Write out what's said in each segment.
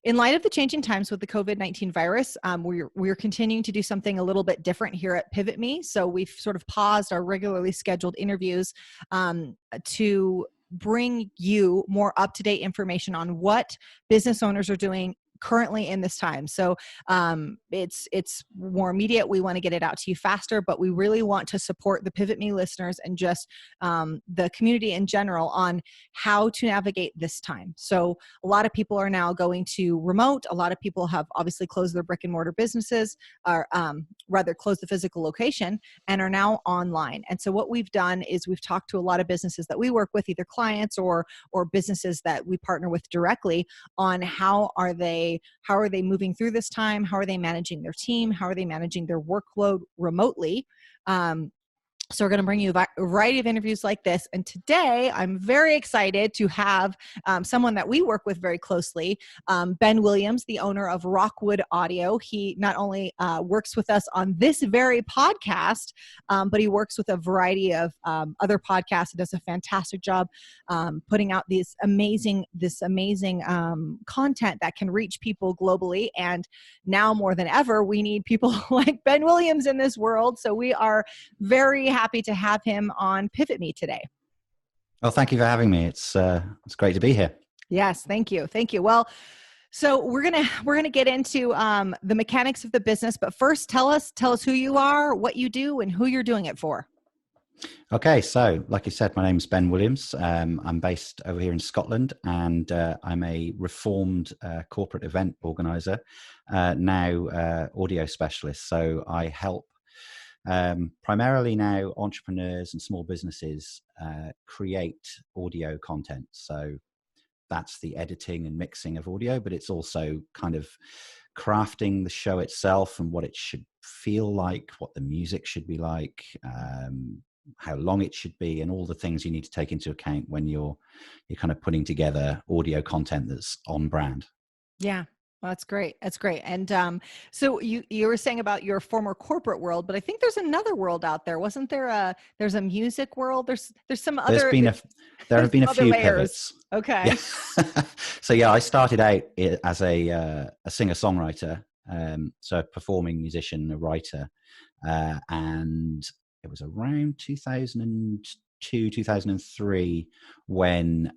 in light of the changing times with the COVID-19 virus, we're continuing to do something a little bit different here at PivotMe. So we've sort of paused our regularly scheduled interviews to bring you more up-to-date information on what business owners are doing currently in this time. So it's more immediate. We want to get it out to you faster, but we really want to support the PivotMe listeners and just the community in general on how to navigate this time. So a lot of people are now going to remote. A lot of people have obviously closed their brick and mortar businesses, or rather closed the physical location, and are now online. And so what we've done is we've talked to a lot of businesses that we work with, either clients or businesses that we partner with directly, on how are they moving through this time? How are they managing their team? How are they managing their workload remotely? So we're going to bring you a variety of interviews like this. And today I'm very excited to have someone that we work with very closely, Ben Williams, the owner of Rokkwood Audio. He not only works with us on this very podcast, but he works with a variety of other podcasts. He does a fantastic job putting out this amazing content that can reach people globally. And now more than ever, we need people like Ben Williams in this world. So we are very happy to have him on PivotMe today. Well, thank you for having me. It's great to be here. Yes, thank you. Well, so we're gonna get into the mechanics of the business, but first, tell us who you are, what you do, and who you're doing it for. Okay, so like you said, my name's Ben Williams. I'm based over here in Scotland, and I'm a reformed corporate event organizer, now audio specialist. So I help primarily now entrepreneurs and small businesses create audio content. So that's the editing and mixing of audio, but it's also kind of crafting the show itself and what it should feel like, what the music should be like, how long it should be, and all the things you need to take into account when you're kind of putting together audio content that's on brand. Yeah. Well, that's great. And so you were saying about your former corporate world, but I think there's another world out there. Wasn't there there's a music world? There's some other. There have been a few layers. pivots. Okay. Yeah. So yeah, I started out as a singer-songwriter, so a performing musician, a writer, and it was around 2002, 2003 when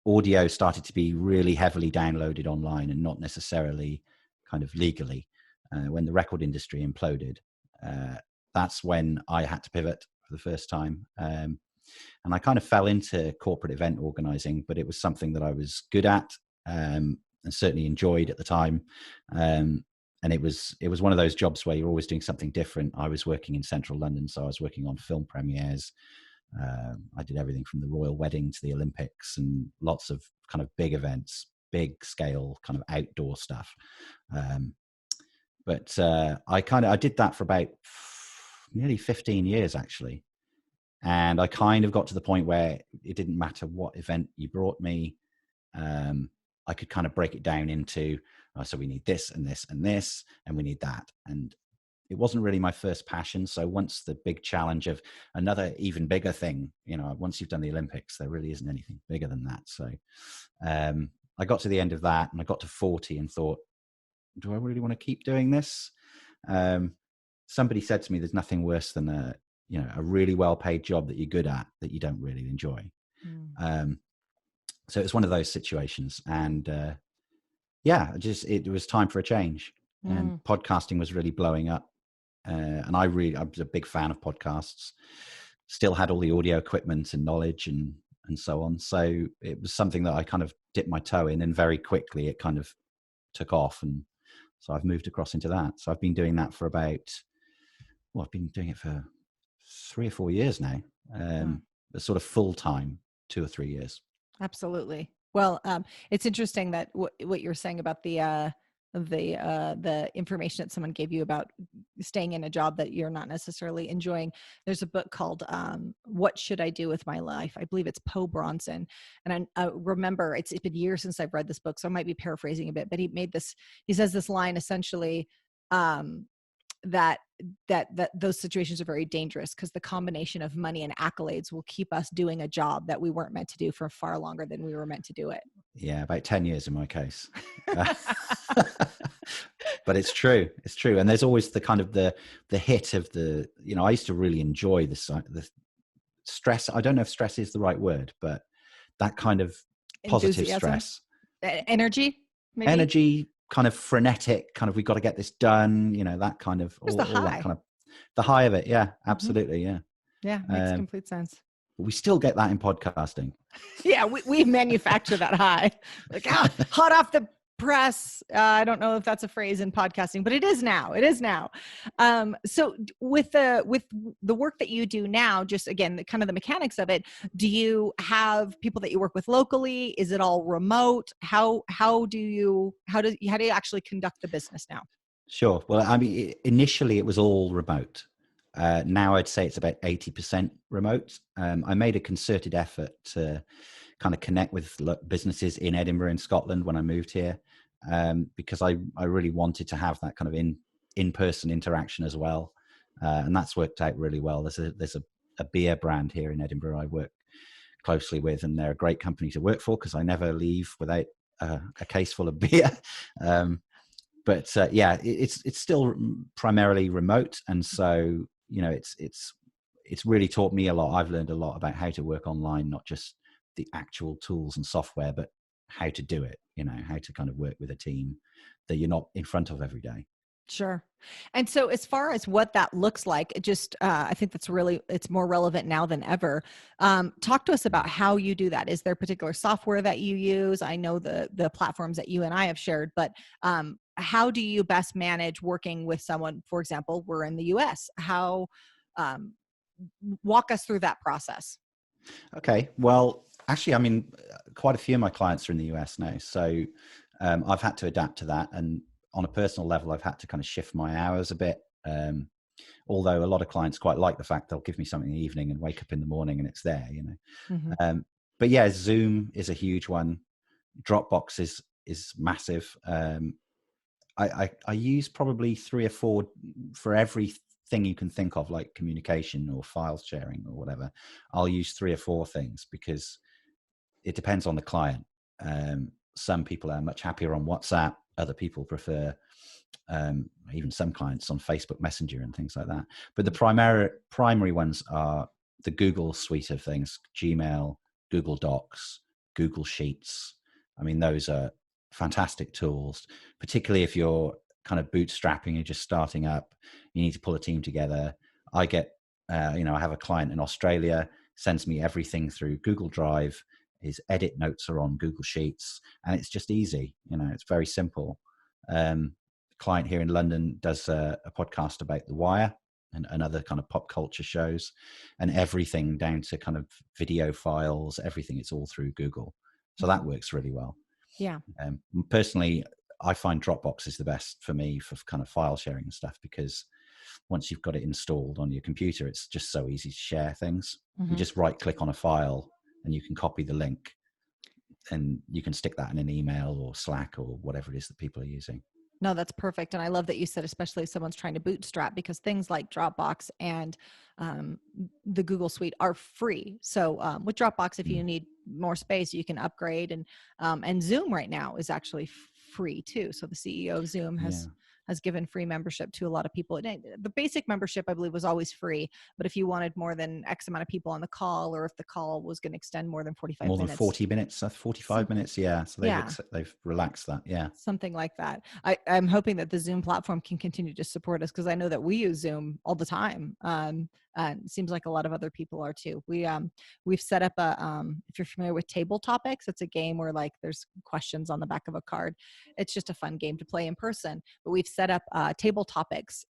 audio started to be really heavily downloaded online and not necessarily kind of legally. When the record industry imploded, that's when I had to pivot for the first time. And I kind of fell into corporate event organizing, but it was something that I was good at and certainly enjoyed at the time. And it was one of those jobs where you're always doing something different. I was working in central London, so I was working on film premieres. I did everything from the royal wedding to the Olympics and lots of kind of big events, big scale kind of outdoor stuff. But I did that for about nearly 15 years actually. And I kind of got to the point where it didn't matter what event you brought me. I could kind of break it down into, so we need this and this and this, and we need that. And it wasn't really my first passion. So once the big challenge of another even bigger thing, once you've done the Olympics, there really isn't anything bigger than that. So I got to the end of that and I got to 40 and thought, do I really want to keep doing this? Somebody said to me, there's nothing worse than a really well-paid job that you're good at that you don't really enjoy. So it was one of those situations. And it was time for a change. And podcasting was really blowing up. And I was a big fan of podcasts, still had all the audio equipment and knowledge and so on. So it was something that I kind of dipped my toe in, and very quickly it kind of took off. And so I've moved across into that. So I've been doing that for I've been doing it for 3 or 4 years now, sort of full time, 2 or 3 years. Absolutely. Well, it's interesting that what you're saying about the information that someone gave you about staying in a job that you're not necessarily enjoying. There's a book called What Should I Do with My Life? I believe it's Poe Bronson. And I remember it's been years since I've read this book, so I might be paraphrasing a bit, but he says this line essentially, that those situations are very dangerous because the combination of money and accolades will keep us doing a job that we weren't meant to do for far longer than we were meant to do it. Yeah, about 10 years in my case. But it's true. It's true. And there's always the kind of the hit of the, I used to really enjoy the stress. I don't know if stress is the right word, but that kind of positive Enthusiasm, stress, energy, maybe energy, kind of frenetic, kind of, we got to get this done, that kind of, just the all that high. kind of, the high of it. Yeah, Hmm. absolutely. Yeah. Yeah, makes complete sense. But we still get that in podcasting. Yeah, we manufacture that high, like hot off the press. I don't know if that's a phrase in podcasting, but it is now. It is now. So with the work that you do now, just again, the kind of the mechanics of it. Do you have people that you work with locally? Is it all remote? How do you actually conduct the business now? Sure. Well, I mean, initially it was all remote. Now I'd say it's about 80% remote. I made a concerted effort to kind of connect with businesses in Edinburgh and Scotland when I moved here, because I really wanted to have that kind of in-person interaction as well. And that's worked out really well. There's a beer brand here in Edinburgh I work closely with, and they're a great company to work for because I never leave without a case full of beer. But yeah, it's still primarily remote, and so it's really taught me a lot. I've learned a lot about how to work online, not just the actual tools and software, but how to do it. How to kind of work with a team that you're not in front of every day. Sure. And so as far as what that looks like, I think it's more relevant now than ever. Talk to us about how you do that. Is there particular software that you use? I know the platforms that you and I have shared, but how do you best manage working with someone? For example, we're in the US. Um, Walk us through that process. Okay. Well, actually, I mean, quite a few of my clients are in the US now. So I've had to adapt to that. And on a personal level, I've had to kind of shift my hours a bit. Although a lot of clients quite like the fact they'll give me something in the evening and wake up in the morning and it's there, Mm-hmm. But yeah, Zoom is a huge one. Dropbox is massive. I use probably 3 or 4 for everything you can think of, like communication or file sharing or whatever. I'll use 3 or 4 things because it depends on the client. Some people are much happier on WhatsApp. Other people prefer even some clients on Facebook Messenger and things like that. But the primary ones are the Google suite of things: Gmail, Google Docs, Google Sheets. I mean, those are fantastic tools, particularly if you're kind of bootstrapping, you're just starting up, you need to pull a team together. I have a client in Australia, sends me everything through Google Drive. His edit notes are on Google Sheets, and it's just easy. It's very simple. Client here in London does a podcast about The Wire and other kind of pop culture shows, and everything down to kind of video files, everything, it's all through Google. So that works really well. Yeah. Personally, I find Dropbox is the best for me for kind of file sharing and stuff, because once you've got it installed on your computer, it's just so easy to share things. Mm-hmm. You just right click on a file and you can copy the link, and you can stick that in an email or Slack or whatever it is that people are using. No, that's perfect. And I love that you said, especially if someone's trying to bootstrap, because things like Dropbox and the Google Suite are free. So with Dropbox, if you need more space, you can upgrade. And Zoom right now is actually free too. So the CEO of Zoom has given free membership to a lot of people. The basic membership, I believe, was always free. But if you wanted more than X amount of people on the call, or if the call was going to extend more than 45 minutes. More than 40 minutes, 45 minutes. Yeah. So they've relaxed that. Yeah. Something like that. I'm hoping that the Zoom platform can continue to support us, because I know that we use Zoom all the time. And it seems like a lot of other people are too. We've set up if you're familiar with Table Topics, it's a game where like there's questions on the back of a card. It's just a fun game to play in person, but we've set up Table Topics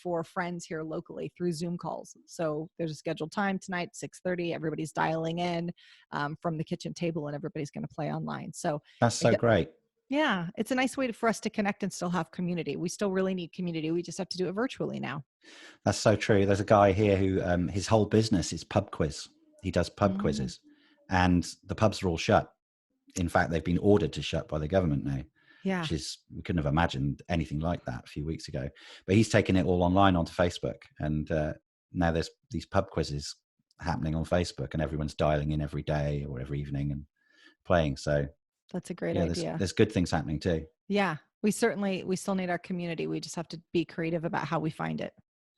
for friends here locally through Zoom calls. So there's a scheduled time tonight, 6:30. Everybody's dialing in from the kitchen table, and everybody's going to play online. So that's so great. Yeah, it's a nice way for us to connect and still have community. We still really need community. We just have to do it virtually now. That's so true. There's a guy here who his whole business is pub quiz. He does pub quizzes, and the pubs are all shut. In fact, they've been ordered to shut by the government now. Yeah. Which is, we couldn't have imagined anything like that a few weeks ago. But he's taken it all online onto Facebook, and now there's these pub quizzes happening on Facebook, and everyone's dialing in every day or every evening and playing. So That's a great Yeah, idea. there's good things happening too. Yeah. We still need our community. We just have to be creative about how we find it.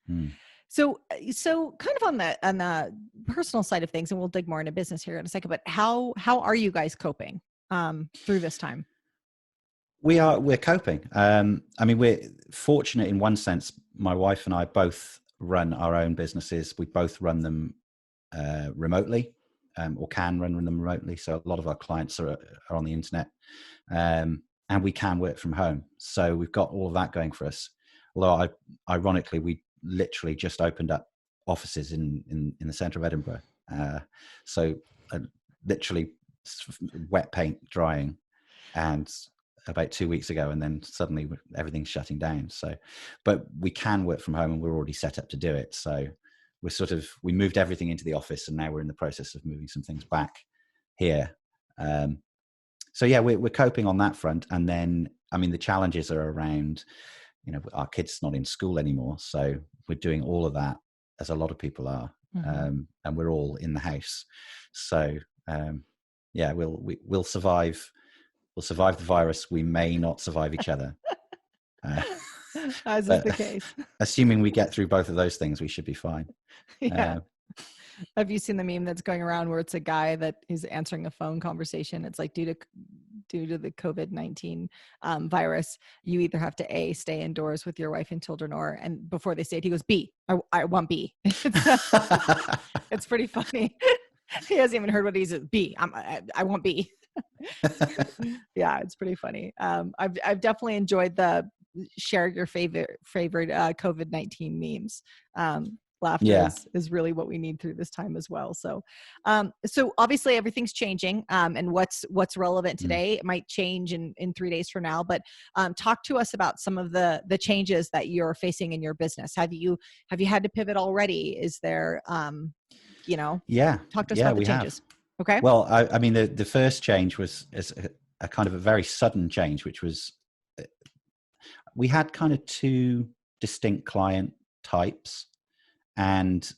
Hmm. So kind of on the personal side of things, and we'll dig more into business here in a second, but how are you guys coping through this time? We're coping. I mean, we're fortunate in one sense. My wife and I both run our own businesses. We both run them remotely, or can run them remotely. So a lot of our clients are on the internet, and we can work from home. So we've got all of that going for us. Although, ironically, we literally just opened up offices in the centre of Edinburgh. So literally wet paint drying, and about 2 weeks ago, and then suddenly everything's shutting down. So, but we can work from home, and we're already set up to do it. So we moved everything into the office, and now we're in the process of moving some things back here. So yeah, we're coping on that front. And then, I mean, the challenges are around, our kids not in school anymore. So we're doing all of that, as a lot of people are. Mm-hmm. And we're all in the house. So yeah, we'll survive. We'll survive the virus. We may not survive each other. As is the case. Assuming we get through both of those things, we should be fine. Yeah. Have you seen the meme that's going around where it's a guy that is answering a phone conversation? It's like, due to the COVID-19 virus, you either have to A, stay indoors with your wife and children, and before they say it, he goes, B, I want B. It's pretty funny. He hasn't even heard what he's B. I want B. Yeah, it's pretty funny. I've definitely enjoyed the share your favorite COVID-19 memes. Laughter is really what we need through this time as well. So obviously everything's changing, and what's relevant today, it might change in 3 days from now, but talk to us about some of the changes that you're facing in your business. Have you had to pivot already? Is there, talk to us about the changes. Have. Okay. Well, I mean, the first change was a kind of a very sudden change, which was, we had kind of two distinct client types, and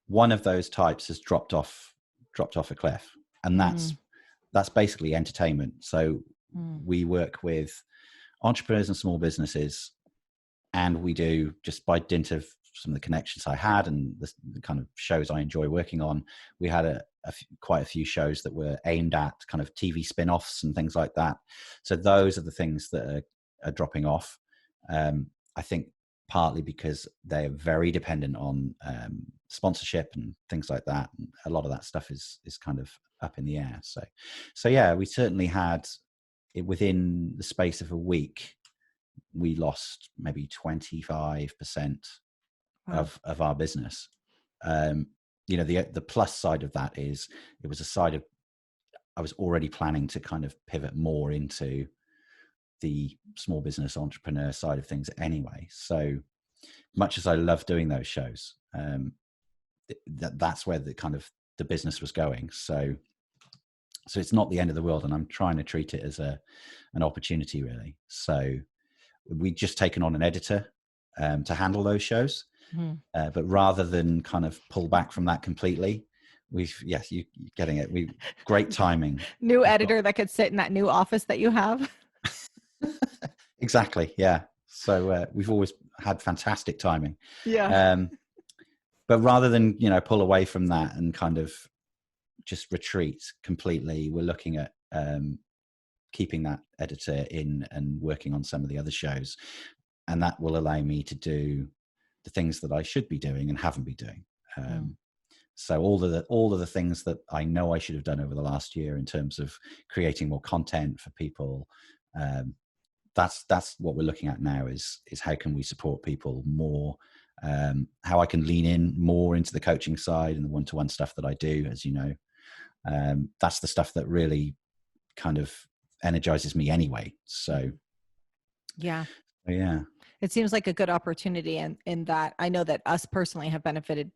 one of those types has dropped off a cliff, and that's basically entertainment. So we work with entrepreneurs and small businesses, and we do, just by dint of some of the connections I had and the kind of shows I enjoy working on, we had quite a few shows that were aimed at kind of TV spin-offs and things like that. So those are the things that are dropping off. I think partly because they're very dependent on sponsorship and things like that. And a lot of that stuff is kind of up in the air. So yeah, we certainly had it within the space of a week. We lost maybe 25% of our business. The plus side of that is, it was a side of, I was already planning to kind of pivot more into the small business entrepreneur side of things anyway. So much as I love doing those shows, that's where the business was going. So it's not the end of the world, and I'm trying to treat it as an opportunity, really. So we've just taken on an editor to handle those shows. But rather than kind of pull back from that completely, you're getting it. Great timing. New editor that could sit in that new office that you have. Exactly. Yeah. So we've always had fantastic timing. Yeah. But rather than, pull away from that and kind of just retreat completely, we're looking at keeping that editor in and working on some of the other shows. And that will allow me to do the things that I should be doing and haven't been doing. So all of the things that I know I should have done over the last year in terms of creating more content for people, that's what we're looking at now, is how can we support people more, how I can lean in more into the coaching side and the one-to-one stuff that I do, as you know. That's the stuff that really kind of energizes me anyway. So yeah. It seems like a good opportunity, in that I know that us personally have benefited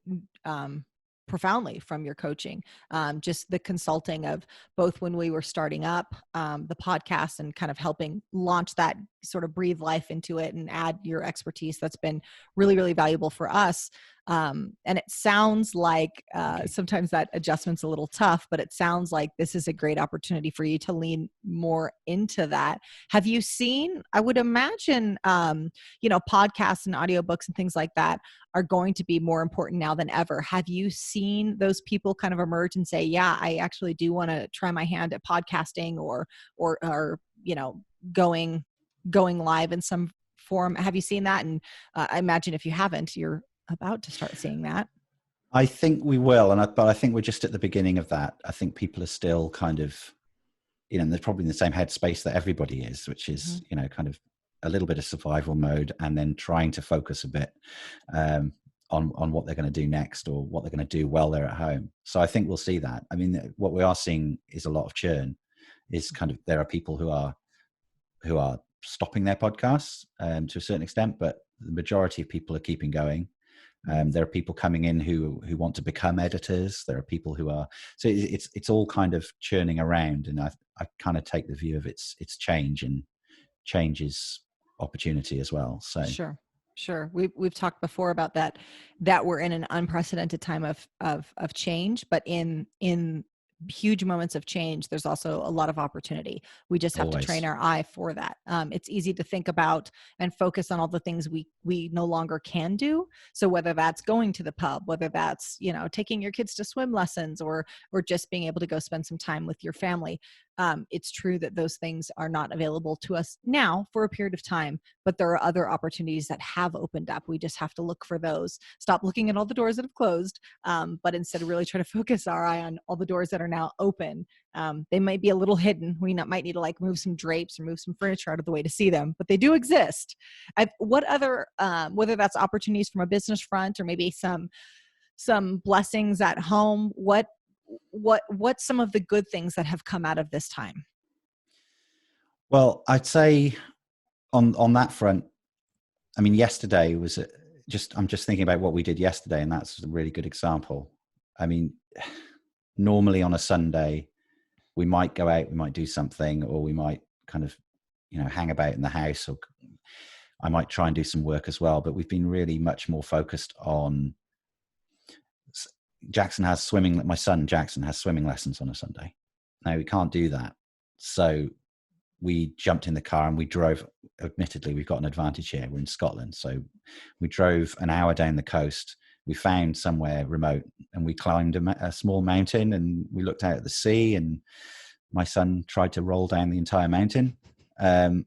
profoundly from your coaching. Just the consulting of both when we were starting up the podcast and kind of helping launch that sort of breathe life into it and add your expertise. That's been really, really valuable for us. And it sounds like sometimes that adjustment's a little tough, but it sounds like this is a great opportunity for you to lean more into that. Have you seen, I would imagine, podcasts and audiobooks and things like that are going to be more important now than ever. Have you seen those people kind of emerge and say, yeah, I actually do want to try my hand at podcasting or going live in some form? Have you seen that? And I imagine if you haven't, you're about to start seeing that. I think we will, but I think we're just at the beginning of that. I think people are still kind of, they're probably in the same headspace that everybody is, which is, kind of a little bit of survival mode, and then trying to focus a bit on what they're going to do next, or what they're going to do while they're at home. So I think we'll see that. I mean, what we are seeing is a lot of churn. Is kind of, there are people who are stopping their podcasts to a certain extent, but the majority of people are keeping going. There are people coming in who want to become editors. There are people who are, so it's all kind of churning around, and I kind of take the view of it's change, and change is opportunity as well. So Sure. We've talked before about that we're in an unprecedented time of change, but in huge moments of change, there's also a lot of opportunity. We just have to train our eye for that. It's easy to think about and focus on all the things we no longer can do. So whether that's going to the pub, whether that's, taking your kids to swim lessons, or just being able to go spend some time with your family. It's true that those things are not available to us now for a period of time, but there are other opportunities that have opened up. We just have to look for those. Stop looking at all the doors that have closed, but instead really try to focus our eye on all the doors that are now open. They might be a little hidden. We might need to move some drapes or move some furniture out of the way to see them, but they do exist. What other, whether that's opportunities from a business front, or maybe some blessings at home, what's some of the good things that have come out of this time? Well, I'd say on that front, I mean, yesterday was I'm just thinking about what we did yesterday, and that's a really good example. I mean, normally on a Sunday, we might go out, we might do something, or we might kind of, hang about in the house, or I might try and do some work as well. But we've been really much more focused on, my son Jackson has swimming lessons on a Sunday. Now we can't do that. So we jumped in the car and we drove. Admittedly, we've got an advantage here. We're in Scotland. So we drove an hour down the coast. We found somewhere remote, and we climbed a small mountain, and we looked out at the sea, and my son tried to roll down the entire mountain. That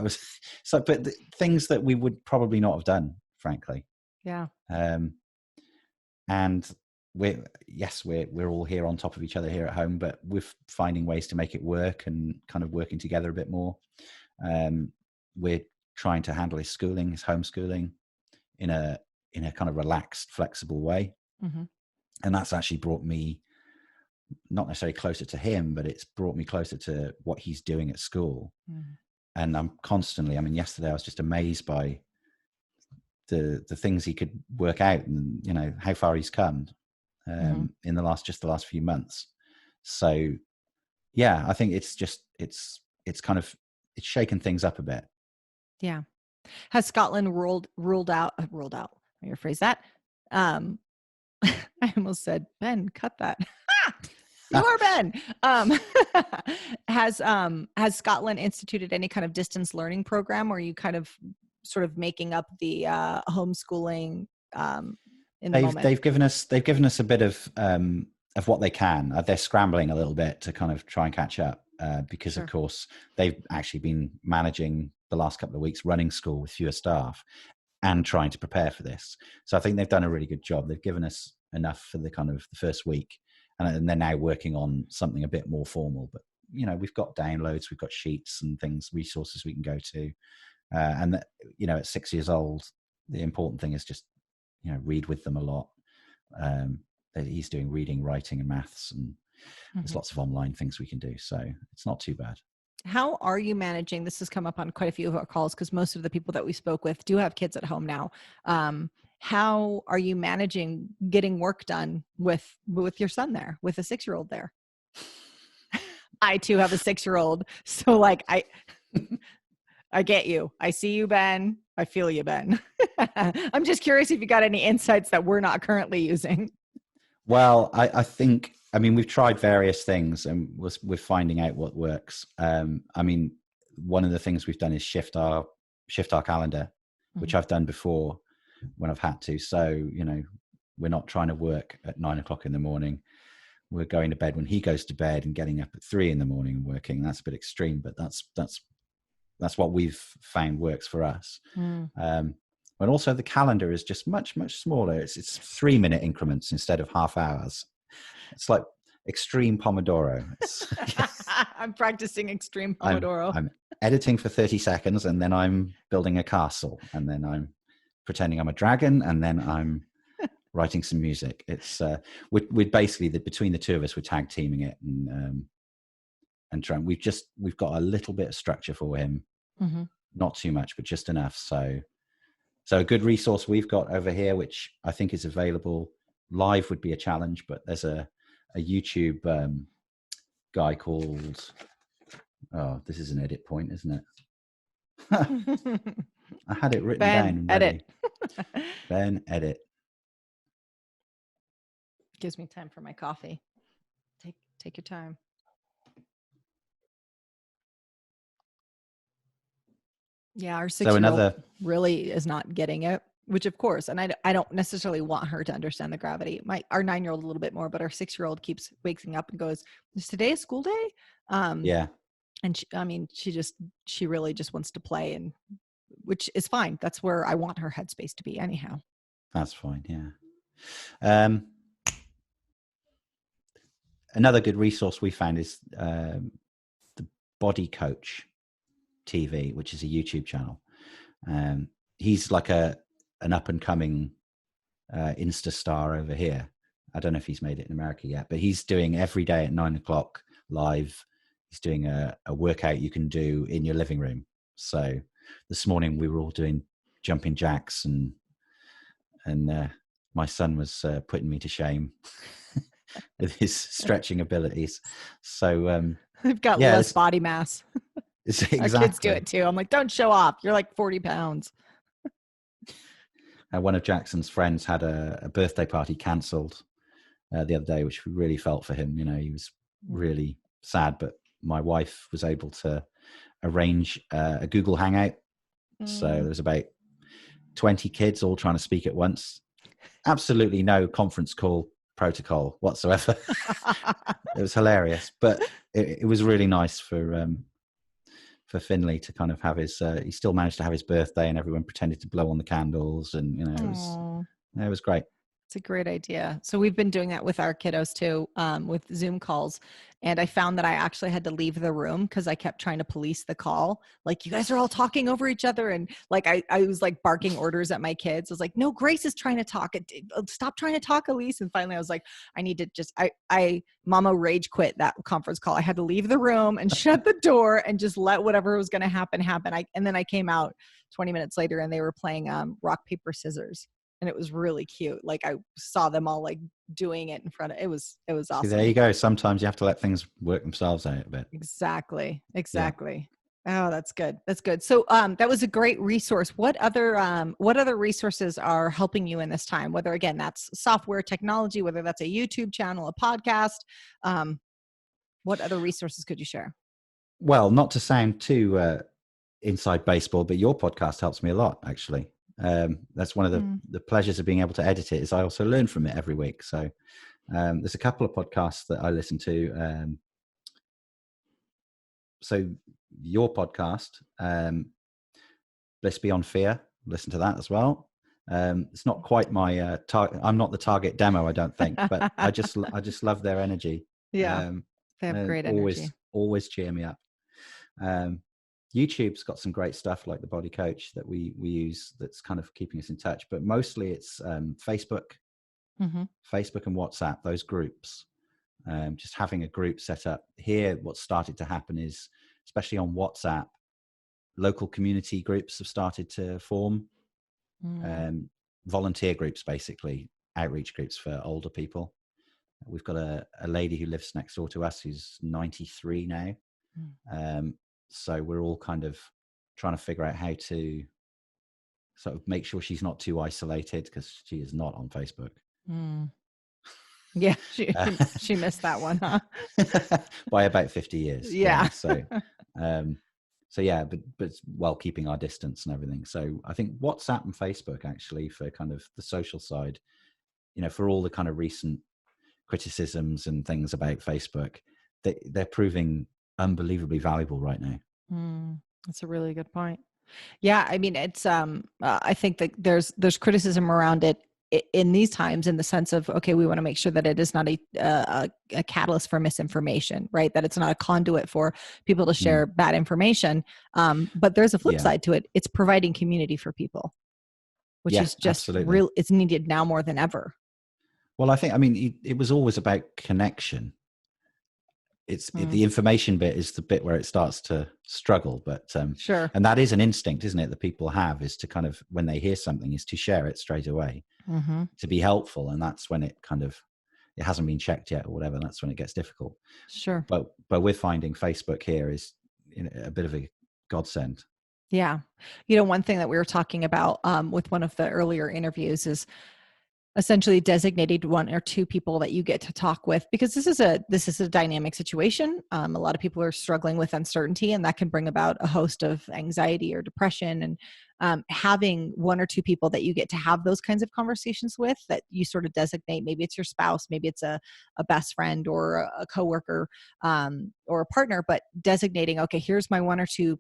was so, but things that we would probably not have done, frankly. Yeah. And we're all here on top of each other here at home, but we're finding ways to make it work, and kind of working together a bit more. We're trying to handle his homeschooling in a kind of relaxed, flexible way. Mm-hmm. And that's actually brought me not necessarily closer to him, but it's brought me closer to what he's doing at school. Mm-hmm. And I'm constantly, yesterday I was just amazed by the things he could work out, and how far he's come in the last few months. So yeah, I think it's shaken things up a bit. Yeah. Has Scotland ruled out, let me rephrase that. I almost said, Ben, cut that. You are Ben. Has Scotland instituted any kind of distance learning program, or are you kind of sort of making up the homeschooling in the moment? They've given us a bit of what they can. They're scrambling a little bit to kind of try and catch up because, Of course, they've actually been managing the last couple of weeks running school with fewer staff and trying to prepare for this. So I think they've done a really good job. They've given us enough for the kind of the first week, and they're now working on something a bit more formal. But we've got downloads, we've got sheets and things, resources we can go to, and that, at 6 years old, the important thing is just read with them a lot. He's doing reading, writing, and maths, and there's lots of online things we can do. So it's not too bad. How are you managing? This has come up on quite a few of our calls, because most of the people that we spoke with do have kids at home now. How are you managing getting work done with your son there, with a 6-year-old there? I too have a 6-year-old. So I get you. I see you, Ben. I feel you, Ben. I'm just curious if you got any insights that we're not currently using. Well, I think, I mean, we've tried various things and we're finding out what works. I mean, one of the things we've done is shift our calendar, which I've done before when I've had to. So, you know, we're not trying to work at 9 o'clock in the morning. We're going to bed when he goes to bed and getting up at 3 in the morning and working. That's a bit extreme, but that's what we've found works for us. And also the calendar is just much smaller. It's 3-minute increments instead of half hours. It's like extreme Pomodoro. I'm practicing extreme Pomodoro. I'm editing for 30 seconds, and then I'm building a castle, and then I'm pretending I'm a dragon, and then I'm writing some music. It's we're basically between the two of us, we're tag teaming it and trying. We've got a little bit of structure for him, not too much, but just enough. So a good resource we've got over here, which I think is available live, would be a challenge, but there's a YouTube guy called, oh, this is an edit point, isn't it? I had it written down. Edit. Ben, edit. Gives me time for my coffee. Take your time. Yeah, our 6-year-old really is not getting it, which of course, and I don't necessarily want her to understand the gravity. Our 9-year-old a little bit more, but our 6-year-old keeps waking up and goes, "Is today a school day?" Yeah. And she really just wants to play, and which is fine. That's where I want her headspace to be anyhow. That's fine. Yeah. Another good resource we found is the Body Coach TV, which is a YouTube channel. He's like an up and coming Insta star over here. I don't know if he's made it in America yet, but he's doing every day at 9 o'clock live. He's doing a workout you can do in your living room. So this morning we were all doing jumping jacks, and my son was putting me to shame with his stretching abilities. So they've got less body mass. Exactly. Our kids do it too. I'm like, don't show off. You're like 40 pounds. One of Jackson's friends had a birthday party cancelled the other day, which we really felt for him. You know, he was really sad, but my wife was able to arrange a Google Hangout. So there was about 20 kids all trying to speak at once. Absolutely no conference call protocol whatsoever. It was hilarious, but it was really nice for Finley to kind of have his he still managed to have his birthday, and everyone pretended to blow on the candles, and you know it was great. It's a great idea. So we've been doing that with our kiddos too, with Zoom calls. And I found that I actually had to leave the room because I kept trying to police the call. Like, you guys are all talking over each other. And like, I was like barking orders at my kids. I was like, no, Grace is trying to talk. Stop trying to talk, Elise. And finally I was like, I need to just, Mama rage quit that conference call. I had to leave the room and shut the door and just let whatever was going to happen. And then I came out 20 minutes later and they were playing rock, paper, scissors. And it was really cute. Like, I saw them all like doing it in front of it. Was awesome. See, there you go. Sometimes you have to let things work themselves out a bit. Exactly. Yeah. Oh, that's good. So that was a great resource. What other resources are helping you in this time? Whether, again, that's software, technology, whether that's a YouTube channel, a podcast, what other resources could you share? Well, not to sound too inside baseball, but your podcast helps me a lot, actually. That's one of the pleasures of being able to edit it, is I also learn from it every week. So there's a couple of podcasts that I listen to. So your podcast, Bliss Beyond Fear, listen to that as well. It's not quite my target. I'm not the target demo, I don't think, but I just love their energy. Yeah, they have great energy. Always cheer me up. YouTube's got some great stuff like the Body Coach that we use that's kind of keeping us in touch, but mostly it's Facebook and WhatsApp, those groups. Just having a group set up here. What's started to happen is, especially on WhatsApp, local community groups have started to form. Volunteer groups, basically outreach groups for older people. We've got a lady who lives next door to us who's 93 now. So we're all kind of trying to figure out how to sort of make sure she's not too isolated, because she is not on Facebook. Mm. Yeah, she missed that one, huh? By about 50 years. Yeah. So yeah, but while keeping our distance and everything. So I think WhatsApp and Facebook, actually, for kind of the social side, for all the kind of recent criticisms and things about Facebook, they're proving unbelievably valuable right now. That's a really good point. Yeah, I mean, it's I think that there's criticism around it in these times, in the sense of, okay, we want to make sure that it is not a catalyst for misinformation, right? That it's not a conduit for people to share bad information. But there's a flip side to it. It's providing community for people, which is just absolutely. it's needed now more than ever. Well, I mean, it was always about connection. The information bit is the bit where it starts to struggle, but sure. And that is an instinct, isn't it, that people have, is to kind of, when they hear something, is to share it straight away, to be helpful. And that's when it hasn't been checked yet or whatever. That's when it gets difficult. Sure. But we're finding Facebook here is a bit of a godsend. Yeah. One thing that we were talking about with one of the earlier interviews is essentially designated one or two people that you get to talk with, because this is a dynamic situation. A lot of people are struggling with uncertainty, and that can bring about a host of anxiety or depression. And having one or two people that you get to have those kinds of conversations with, that you sort of designate, maybe it's your spouse, maybe it's a best friend or a coworker, or a partner, but designating, okay, here's my one or two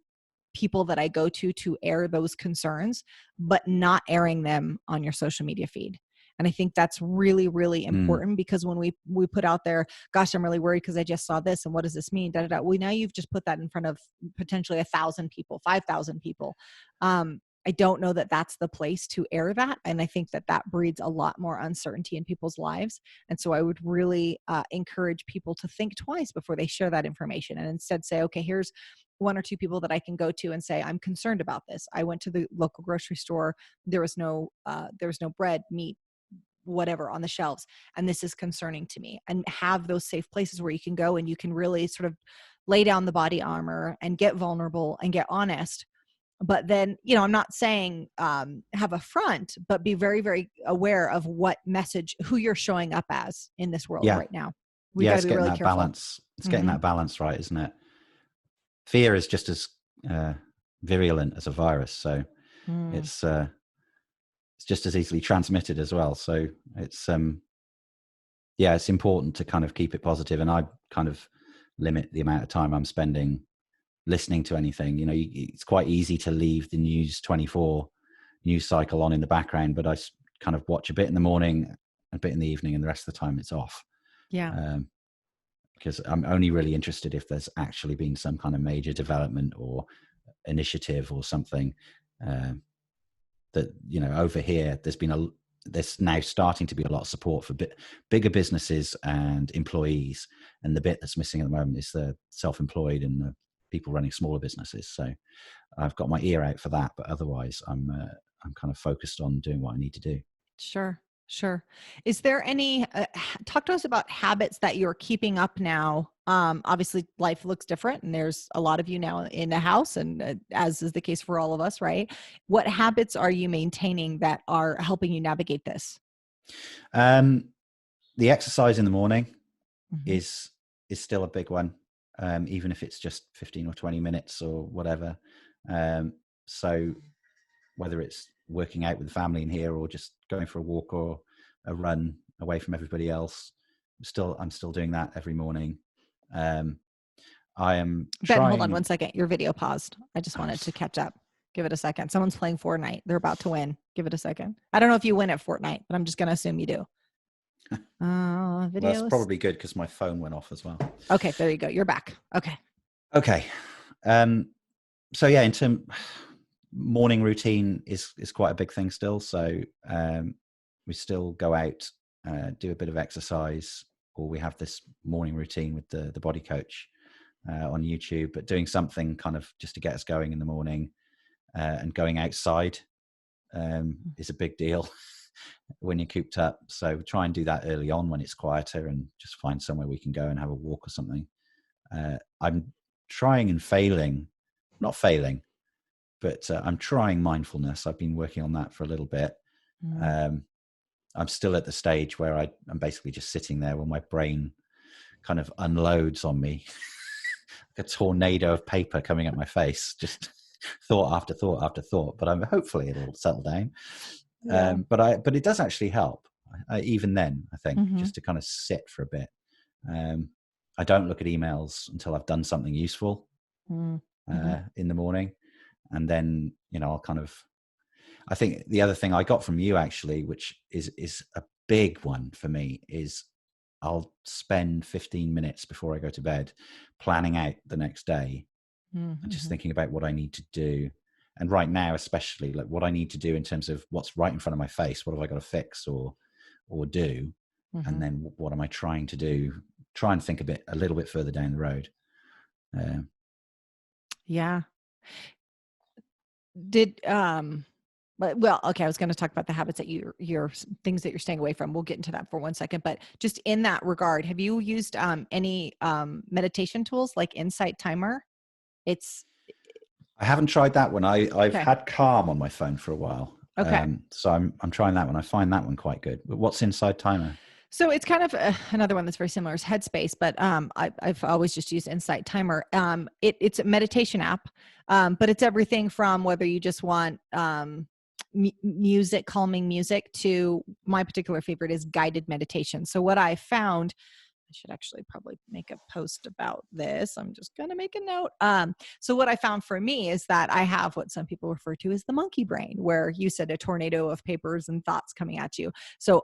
people that I go to air those concerns, but not airing them on your social media feed. And I think that's really, really important, because when we put out there, gosh, I'm really worried because I just saw this, and what does this mean? Well, now you've just put that in front of potentially 1,000 people, 5,000 people. I don't know that that's the place to air that. And I think that breeds a lot more uncertainty in people's lives. And so I would really encourage people to think twice before they share that information, and instead say, okay, here's one or two people that I can go to and say, I'm concerned about this. I went to the local grocery store. There was no bread, meat, whatever on the shelves, and this is concerning to me. And have those safe places where you can go and you can really sort of lay down the body armor and get vulnerable and get honest. But then, I'm not saying have a front, but be very, very aware of what message, who you're showing up as in this world right now. We got to be really careful. Balance. It's getting that balance right, isn't it? Fear is just as virulent as a virus, so it's just as easily transmitted as well. So it's it's important to kind of keep it positive. And I kind of limit the amount of time I'm spending listening to anything. It's quite easy to leave the News 24 news cycle on in the background, but I kind of watch a bit in the morning, a bit in the evening, and the rest of the time it's off. Yeah. Because I'm only really interested if there's actually been some kind of major development or initiative or something that, over here, there's now starting to be a lot of support for bigger businesses and employees. And the bit that's missing at the moment is the self-employed and the people running smaller businesses. So I've got my ear out for that, but otherwise I'm kind of focused on doing what I need to do. Sure. Is there any, talk to us about habits that you're keeping up now. Obviously life looks different, and there's a lot of you now in the house, and as is the case for all of us, right? What habits are you maintaining that are helping you navigate this? The exercise in the morning is still a big one. Even if it's just 15 or 20 minutes or whatever. So whether it's working out with the family in here or just going for a walk or a run away from everybody else, I'm still doing that every morning. I am Ben, hold on one second. Your video paused. I just wanted to catch up. Give it a second. Someone's playing Fortnite. They're about to win. Give it a second. I don't know if you win at Fortnite, but I'm just going to assume you do. Well, that's probably good because my phone went off as well. Okay, there you go. You're back. Okay. So yeah, in terms morning routine is quite a big thing still. So we still go out, do a bit of exercise, or we have this morning routine with the body coach on YouTube, but doing something kind of just to get us going in the morning, and going outside is a big deal when you're cooped up. So try and do that early on when it's quieter, and just find somewhere we can go and have a walk or something. I'm trying and not failing, but I'm trying mindfulness. I've been working on that for a little bit. I'm still at the stage where I'm basically just sitting there when my brain kind of unloads on me, like a tornado of paper coming at my face, just thought after thought after thought. But hopefully it'll settle down. Yeah. But it does actually help. Even then, I think, Mm-hmm. just to kind of sit for a bit. I don't look at emails until I've done something useful Mm-hmm. in the morning, and then I'll kind of. I think the other thing I got from you actually, which is a big one for me, is I'll spend 15 minutes before I go to bed planning out the next day and just thinking about what I need to do. And right now, especially, like what I need to do in terms of what's right in front of my face, what have I got to fix or do, and then what am I trying to do? Try and think a little bit further down the road. Yeah. Did well, okay, I was going to talk about the habits that your things that you're staying away from. We'll get into that for 1 second, but just in that regard, have you used any meditation tools like Insight Timer? I haven't tried that one. I've okay. had Calm on my phone for a while. Okay. So I'm trying that one. I find that one quite good. But what's Insight Timer? So it's kind of another one that's very similar is Headspace, but I've always just used Insight Timer. It's a meditation app, but it's everything from whether you just want music, calming music, to my particular favorite is guided meditation. So what I found, I should actually probably make a post about this. I'm just going to make a note. So what I found for me is that I have what some people refer to as the monkey brain, where you said a tornado of papers and thoughts coming at you. So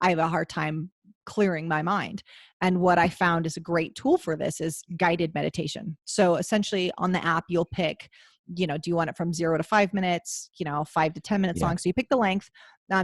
I have a hard time clearing my mind. And what I found is a great tool for this is guided meditation. So essentially on the app, you'll pick, do you want it from 0 to 5 minutes, 5 to 10 minutes long? So you pick the length,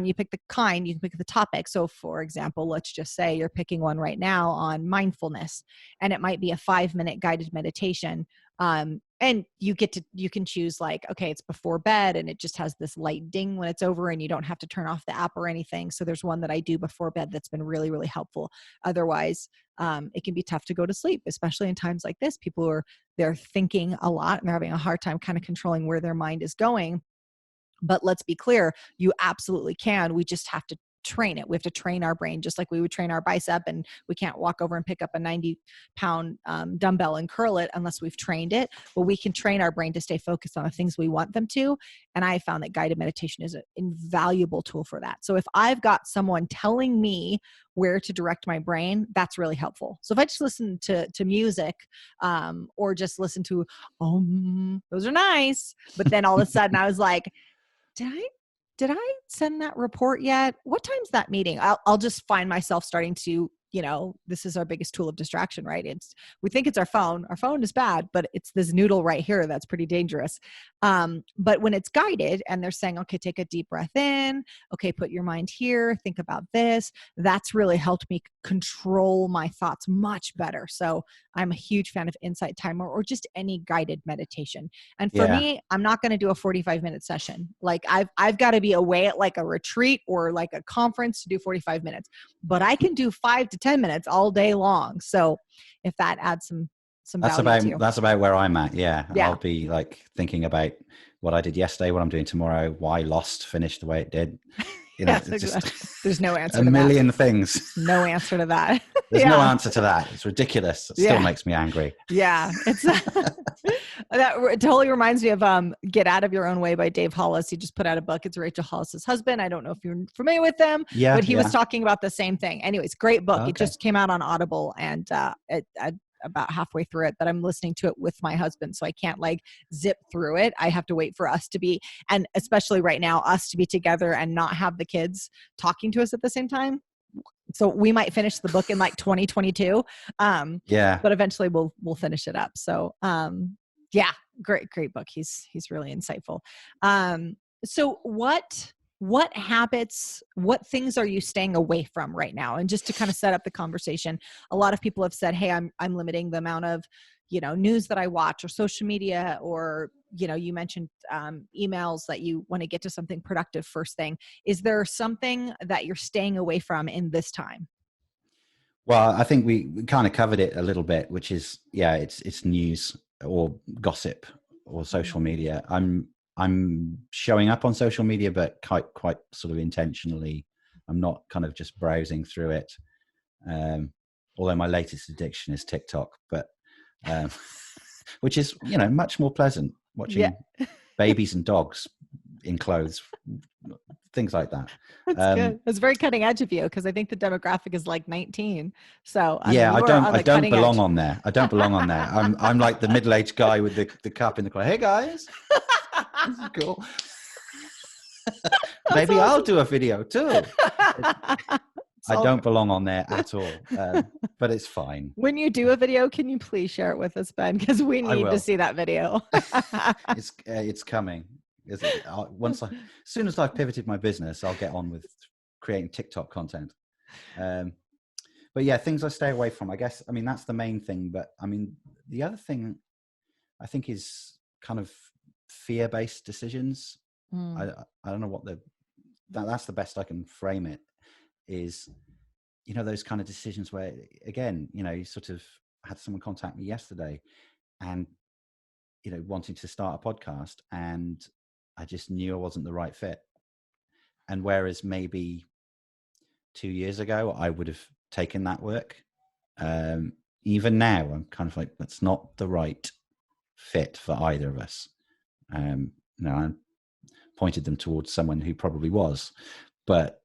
you pick the kind, you can pick the topic. So for example, let's just say you're picking one right now on mindfulness, and it might be a 5-minute guided meditation. And you can choose like, okay, it's before bed and it just has this light ding when it's over and you don't have to turn off the app or anything. So there's one that I do before bed that's been really, really helpful. Otherwise, it can be tough to go to sleep, especially in times like this. They're thinking a lot and they're having a hard time kind of controlling where their mind is going. But let's be clear, you absolutely can. We just have to train it. We have to train our brain just like we would train our bicep, and we can't walk over and pick up a 90-pound dumbbell and curl it unless we've trained it. But we can train our brain to stay focused on the things we want them to. And I found that guided meditation is an invaluable tool for that. So if I've got someone telling me where to direct my brain, that's really helpful. So if I just listen to music or just listen to, those are nice. But then all of a sudden I was like, did I send that report yet? What time's that meeting? I'll just find myself starting to, this is our biggest tool of distraction, right? We think it's our phone. Our phone is bad, but it's this noodle right here that's pretty dangerous. But when it's guided and they're saying, okay, take a deep breath in. Okay, put your mind here. Think about this. That's really helped me control my thoughts much better. So I'm a huge fan of Insight Timer or just any guided meditation. And for me, I'm not going to do a 45-minute session. Like I've got to be away at like a retreat or like a conference to do 45 minutes, but I can do 5 to 10 minutes all day long. So if that adds some value to you. That's about where I'm at. Yeah. I'll be like thinking about what I did yesterday, what I'm doing tomorrow, why Lost finished the way it did. There's no answer to that. A million things. No answer to that. There's no answer to that. It's ridiculous. It still makes me angry. Yeah. It's that totally reminds me of Get Out of Your Own Way by Dave Hollis. He just put out a book. It's Rachel Hollis's husband. I don't know if you're familiar with them, but he was talking about the same thing. Anyways, great book. Okay. It just came out on Audible, and about halfway through it, but I'm listening to it with my husband. So I can't like zip through it. I have to wait for us to be, and especially right now, us to be together and not have the kids talking to us at the same time. So we might finish the book in like 2022. But eventually we'll finish it up. So, great book. He's really insightful. So what habits, what things are you staying away from right now? And just to kind of set up the conversation, a lot of people have said, hey, I'm limiting the amount of, news that I watch or social media, or, you mentioned emails that you want to get to something productive first thing. Is there something that you're staying away from in this time? Well, I think we kind of covered it a little bit, which is, it's news or gossip or social media. I'm I'm showing up on social media, but quite sort of intentionally. I'm not kind of just browsing through it. Although my latest addiction is TikTok, but which is, you know, much more pleasant watching babies and dogs in clothes, things like that. That's good. It's very cutting edge of you, because I think the demographic is like 19. So I yeah, mean, I don't belong on there. I don't belong on there. I'm like the middle-aged guy with the cup in the corner. Hey guys, this is cool. Maybe awesome. I'll do a video too. I don't belong on there at all, but it's fine. When you do a video, can you please share it with us, Ben? Because we need to see that video. It's coming. As soon as I've pivoted my business, I'll get on with creating TikTok content. But yeah, things I stay away from, I guess. I mean, that's the main thing. But I mean, the other thing I think is kind of fear-based decisions. I don't know what that's the best I can frame it. Is, you know, those kind of decisions where, again, you know, you sort of had someone contact me yesterday and, you know, wanting to start a podcast, and I just knew I wasn't the right fit. And whereas maybe 2 years ago, I would have taken that work. Even now, I'm kind of like, that's not the right fit for either of us. You know, I pointed them towards someone who probably was, but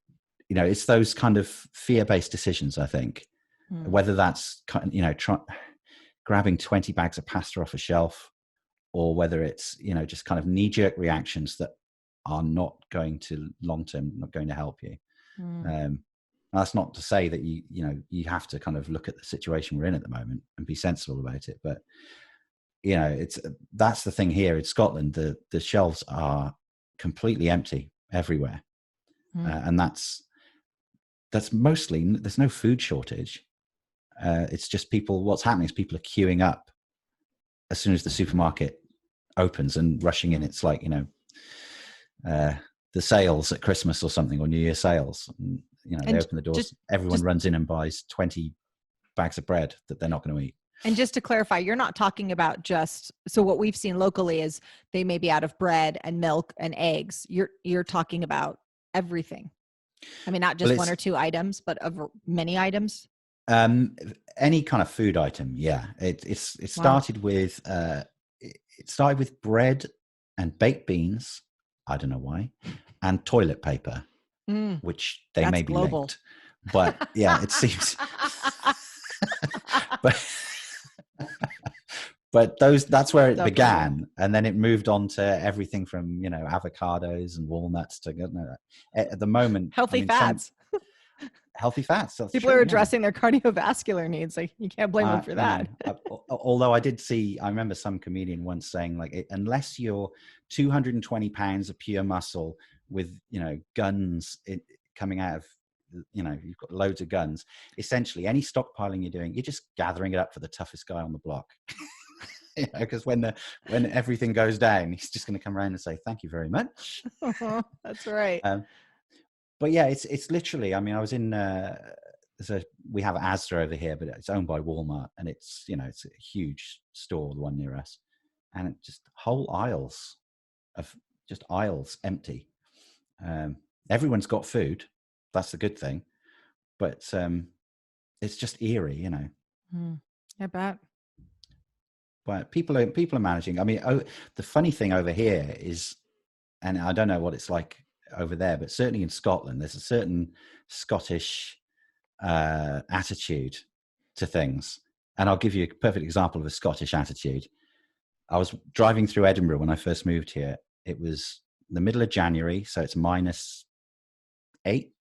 you know, it's those kind of fear-based decisions, I think, whether that's, you know, grabbing 20 bags of pasta off a shelf, or whether it's, you know, just kind of knee-jerk reactions that are not going to long-term, not going to help you. That's not to say that you know, you have to kind of look at the situation we're in at the moment and be sensible about it. But, you know, that's the thing here in Scotland, the shelves are completely empty everywhere. And that's mostly, there's no food shortage. It's just what's happening is people are queuing up as soon as the supermarket opens and rushing in. It's like, you know, the sales at Christmas or something, or New Year sales. And, you know, they open the doors, everyone runs in and buys 20 bags of bread that they're not going to eat. And just to clarify, you're not talking about so what we've seen locally is they may be out of bread and milk and eggs. You're talking about everything. I mean, not just one or two items, but of many items. Any kind of food item. Yeah. It started with, bread and baked beans. I don't know why. And toilet paper, which they may be global. linked, but yeah, it seems, but that's where it began. And then it moved on to everything from, you know, avocados and walnuts to, you know, at the moment, healthy fats. Healthy fats. People are addressing their cardiovascular needs. Like, you can't blame them for that. Although I remember some comedian once saying, like, unless you're 220 pounds of pure muscle with, you know, guns coming out of, you know, you've got loads of guns, essentially any stockpiling you're doing, you're just gathering it up for the toughest guy on the block. You know, because when everything goes down, he's just going to come around and say, thank you very much. That's right. But yeah, it's literally, I mean, I was in, we have Asda over here, but it's owned by Walmart, and it's, you know, it's a huge store, the one near us, and it just whole aisles empty. Everyone's got food. That's the good thing. But it's just eerie, you know. I bet. But people are managing. I mean, the funny thing over here is, and I don't know what it's like over there, but certainly in Scotland, there's a certain Scottish attitude to things. And I'll give you a perfect example of a Scottish attitude. I was driving through Edinburgh when I first moved here. It was the middle of January, so it's -8,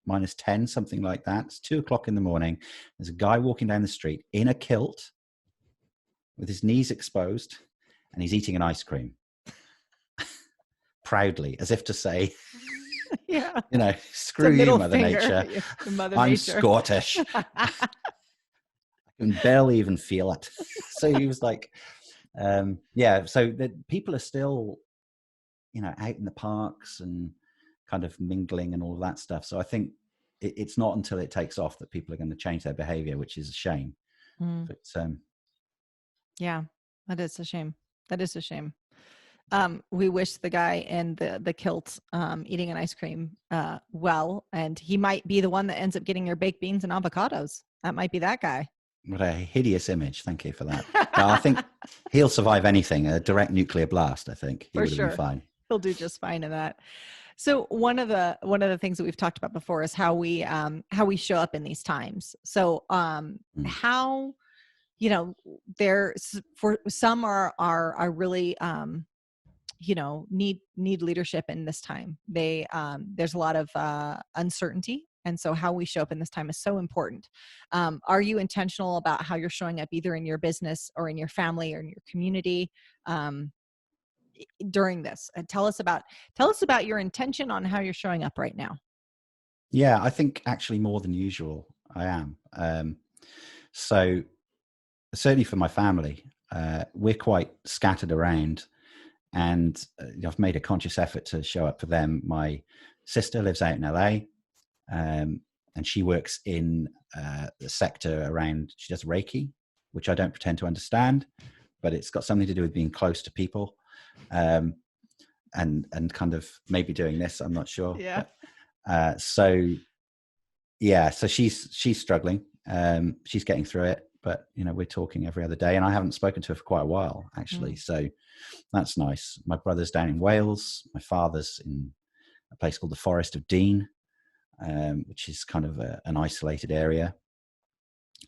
-10, something like that. It's 2:00 in the morning. There's a guy walking down the street in a kilt with his knees exposed, and he's eating an ice cream. Proudly, as if to say, yeah, you know, screw you, Mother Nature. I'm Scottish. I can barely even feel it. So he was like, yeah, so people are still, you know, out in the parks and kind of mingling and all of that stuff. So I think it's not until it takes off that people are going to change their behavior, which is a shame. But yeah, that is a shame. We wish the guy in the kilt eating an ice cream well, and he might be the one that ends up getting your baked beans and avocados. That might be that guy. What a hideous image. Thank you for that. No, I think he'll survive anything. A direct nuclear blast, I think. He For would have been sure. fine. He'll do just fine in that. So one of the things that we've talked about before is how we show up in these times. So how, you know, there's for some are really you know, need leadership in this time. They there's a lot of uncertainty, and so how we show up in this time is so important. Are you intentional about how you're showing up, either in your business or in your family or in your community during this? And tell us about your intention on how you're showing up right now. Yeah, I think actually more than usual, I am. So certainly for my family, we're quite scattered around, and I've made a conscious effort to show up for them. My sister lives out in LA, and she works in the sector around, she does Reiki, which I don't pretend to understand, but it's got something to do with being close to people, and kind of maybe doing this, I'm not sure. Yeah. But, so she's struggling. She's getting through it, but you know, we're talking every other day, and I haven't spoken to her for quite a while, actually. So that's nice. My brother's down in Wales. My father's in a place called the Forest of Dean, which is kind of an isolated area.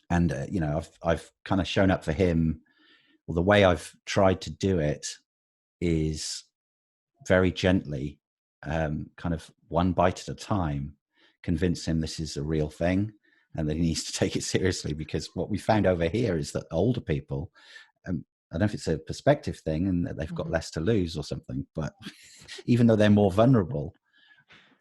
And you know, I've kind of shown up for him. Well, the way I've tried to do it is very gently, kind of one bite at a time, convince him this is a real thing and that he needs to take it seriously. Because what we found over here is that older people, I don't know if it's a perspective thing and that they've got less to lose or something, but even though they're more vulnerable,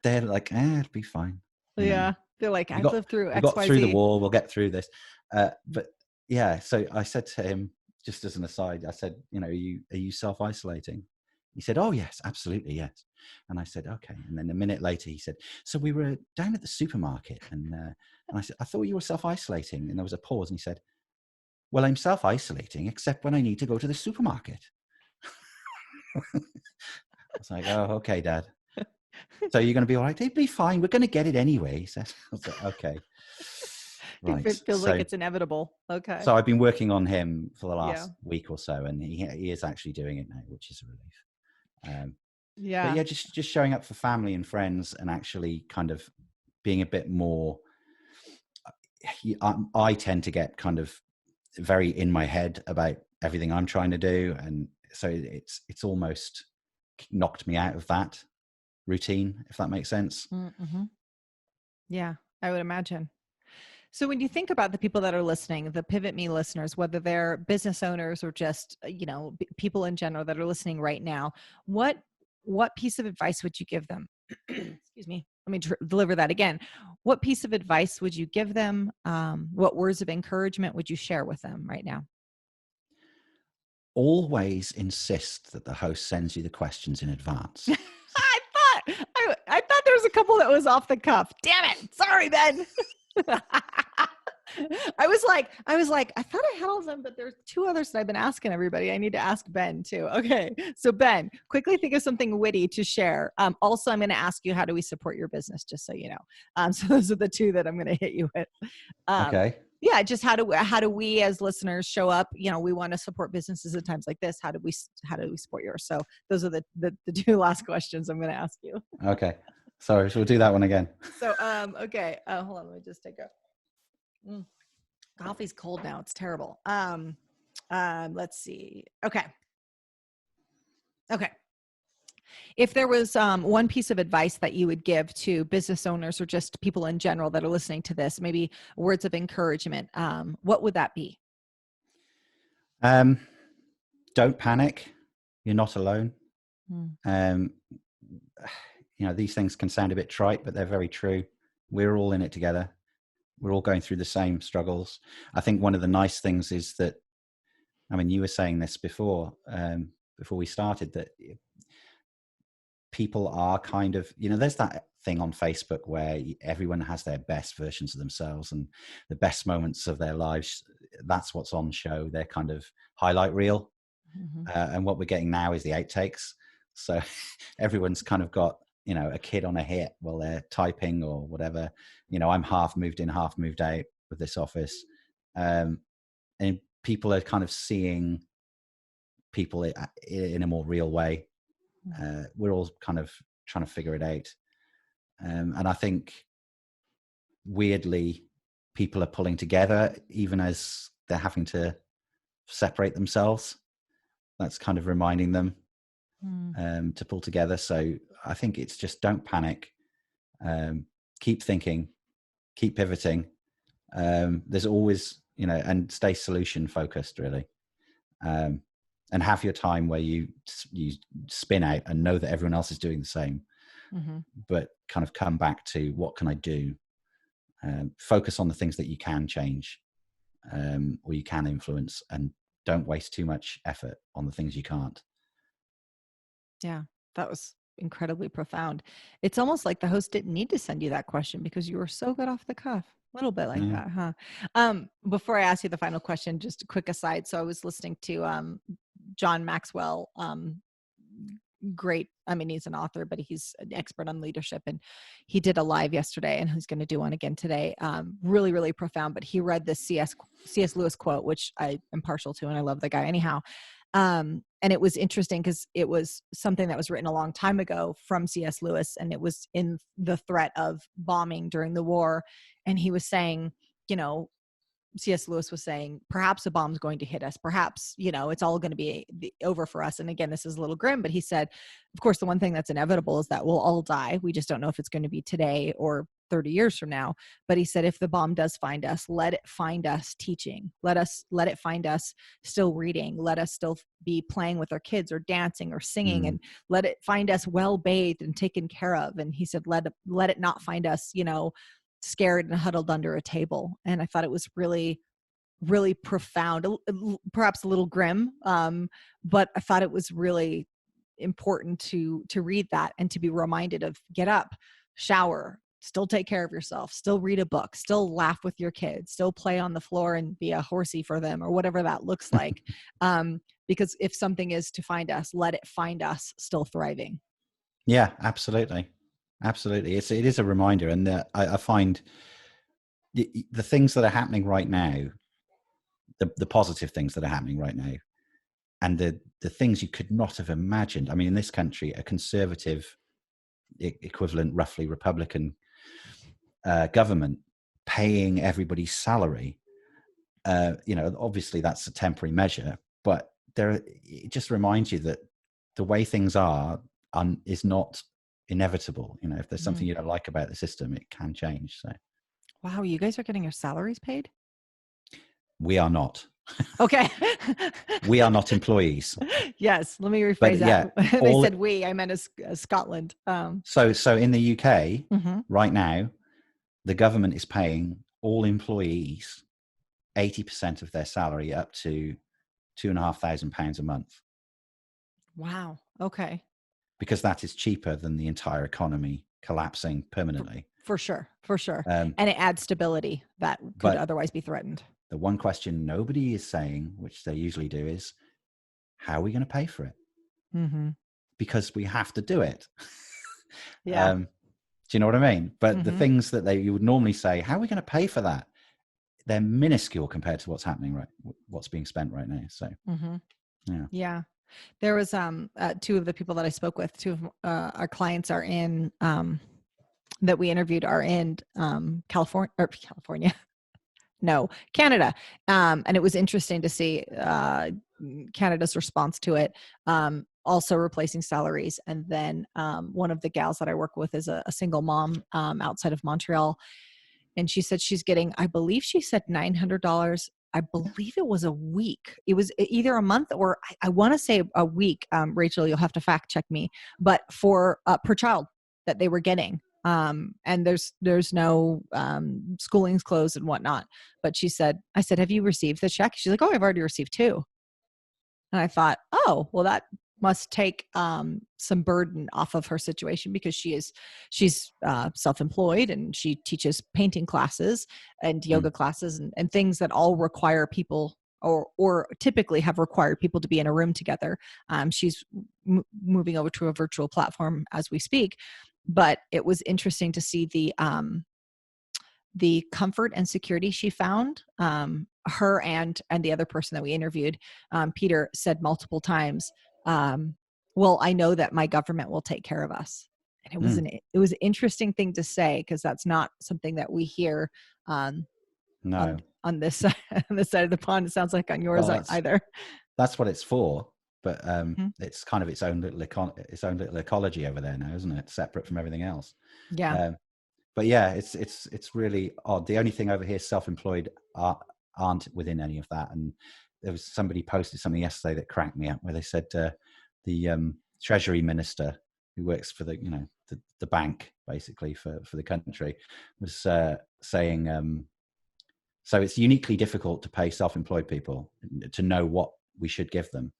they're like, it'll be fine. Yeah. They're like, I've lived through X, we got Y, through Z. the war, we'll get through this. But yeah, so I said to him, just as an aside, I said, you know, are you self-isolating? He said, oh yes, absolutely, yes. And I said, okay. And then a minute later he said, so we were down at the supermarket, and I said, I thought you were self-isolating. And there was a pause, and he said, well, I'm self-isolating except when I need to go to the supermarket. I was like, oh, okay, Dad. So you're going to be all right? It'll be fine. We're going to get it anyway. He said, I was like, okay. Right. It feels like it's inevitable. Okay. So I've been working on him for the last week or so, and he is actually doing it now, which is a relief. But yeah, just showing up for family and friends, and actually kind of being a bit more. I tend to get kind of very in my head about everything I'm trying to do, and so it's almost knocked me out of that routine, if that makes sense. Mm-hmm. Yeah, I would imagine. So when you think about the people that are listening, the PivotMe listeners, whether they're business owners or just, you know, people in general that are listening right now, what piece of advice would you give them? Excuse me. Let me deliver that again. What piece of advice would you give them? What words of encouragement would you share with them right now? Always insist that the host sends you the questions in advance. I thought there was a couple that was off the cuff. Damn it. Sorry, Ben. I was like, I thought I had all of them, but there's two others that I've been asking everybody. I need to ask Ben too. Okay. So Ben, quickly think of something witty to share. Also, I'm going to ask you, how do we support your business? Just so you know. So those are the two that I'm going to hit you with. Okay. Yeah. Just how do we as listeners show up? You know, we want to support businesses at times like this. How do we support yours? So those are the two last questions I'm going to ask you. Okay. Sorry. So we'll do that one again. So, okay. Hold on. Let me just take a. Coffee's cold now. It's terrible. Let's see. Okay. If there was one piece of advice that you would give to business owners or just people in general that are listening to this, maybe words of encouragement, what would that be? Don't panic. You're not alone. You know, these things can sound a bit trite, but they're very true. We're all in it together. We're all going through the same struggles. I think one of the nice things is that, I mean, you were saying this before we started, that people are kind of, you know, there's that thing on Facebook where everyone has their best versions of themselves and the best moments of their lives. That's what's on show. They're kind of highlight reel. And what we're getting now is the outtakes. So everyone's kind of got, a kid on a hit while they're typing or whatever. I'm half moved in, half moved out with this office. And people are kind of seeing people in a more real way. We're all kind of trying to figure it out. And I think weirdly, people are pulling together even as they're having to separate themselves. That's kind of reminding them to pull together. So I think it's just don't panic, keep thinking, keep pivoting. There's always, and stay solution focused really. And have your time where you spin out and know that everyone else is doing the same, but kind of come back to what can I do? Focus on the things that you can change or you can influence, and don't waste too much effort on the things you can't. Yeah, that was incredibly profound. It's almost like the host didn't need to send you that question because you were so good off the cuff. A little bit like that, huh? Before I ask you the final question, just a quick aside. So I was listening to John Maxwell, great. I mean, he's an author, but he's an expert on leadership. And he did a live yesterday, and he's going to do one again today. Really, really profound. But he read this C.S. Lewis quote, which I am partial to, and I love the guy anyhow. And it was interesting because it was something that was written a long time ago from C.S. Lewis, and it was in the threat of bombing during the war. And he was saying, C.S. Lewis was saying, perhaps a bomb's going to hit us. Perhaps, it's all going to be over for us. And again, this is a little grim, but he said, of course, the one thing that's inevitable is that we'll all die. We just don't know if it's going to be today or 30 years from now. But he said, if the bomb does find us, let it find us teaching. Let it find us still reading. Let us still be playing with our kids or dancing or singing, and let it find us well bathed and taken care of. And he said, let it not find us, scared and huddled under a table. And I thought it was really, really profound, perhaps a little grim. But I thought it was really important to read that and to be reminded of get up, shower, still take care of yourself, still read a book, still laugh with your kids, still play on the floor and be a horsey for them or whatever that looks like. Because if something is to find us, let it find us still thriving. Yeah, absolutely. Absolutely. It is a reminder. And I find the things that are happening right now, the positive things that are happening right now, and the things you could not have imagined. I mean, in this country, a conservative equivalent, roughly Republican government paying everybody's salary, obviously that's a temporary measure, but it just reminds you that the way things are is not inevitable. If there's something you don't like about the system, it can change. So wow, you guys are getting your salaries paid? We are not. Okay. We are not employees. Yes, let me rephrase that. Yeah, they said we, I meant as Scotland. So in the UK right now, the government is paying all employees 80% of their salary, up to £2,500 a month. Wow. Okay. Because that is cheaper than the entire economy collapsing permanently. For sure. And it adds stability that could otherwise be threatened. The one question nobody is saying, which they usually do, is how are we going to pay for it? Because we have to do it. Yeah. Do you know what I mean? But the things that you would normally say, how are we going to pay for that? They're minuscule compared to what's being spent right now. So, yeah. There was two of the people that I spoke with. Two of our clients are in that we interviewed are in California. No, Canada. And it was interesting to see Canada's response to it. Also replacing salaries. And then one of the gals that I work with is a single mom outside of Montreal. And she said she's getting, I believe she said $900. I believe it was a week. It was either a month or I want to say a week. Rachel, you'll have to fact check me, but for per child that they were getting. And there's no schooling's closed and whatnot. But I said, have you received the check? She's like, oh, I've already received 2. And I thought, oh, well, that must take some burden off of her situation, because she's self-employed and she teaches painting classes and yoga classes and things that all require people or typically have required people to be in a room together. She's moving over to a virtual platform as we speak, but it was interesting to see the comfort and security she found. Her and the other person that we interviewed, Peter, said multiple times, well, I know that my government will take care of us. And it was an interesting thing to say, because that's not something that we hear No. on this side, on this side of the pond. It sounds like on yours either. That's what it's for. But it's kind of its own little ecology over there now, isn't it? Separate from everything else. Yeah. But yeah, it's really odd. The only thing over here, self-employed aren't within any of that. And there was somebody posted something yesterday that cracked me up, where they said the Treasury Minister who works for the bank basically for the country was saying, so it's uniquely difficult to pay self-employed people to know what we should give them.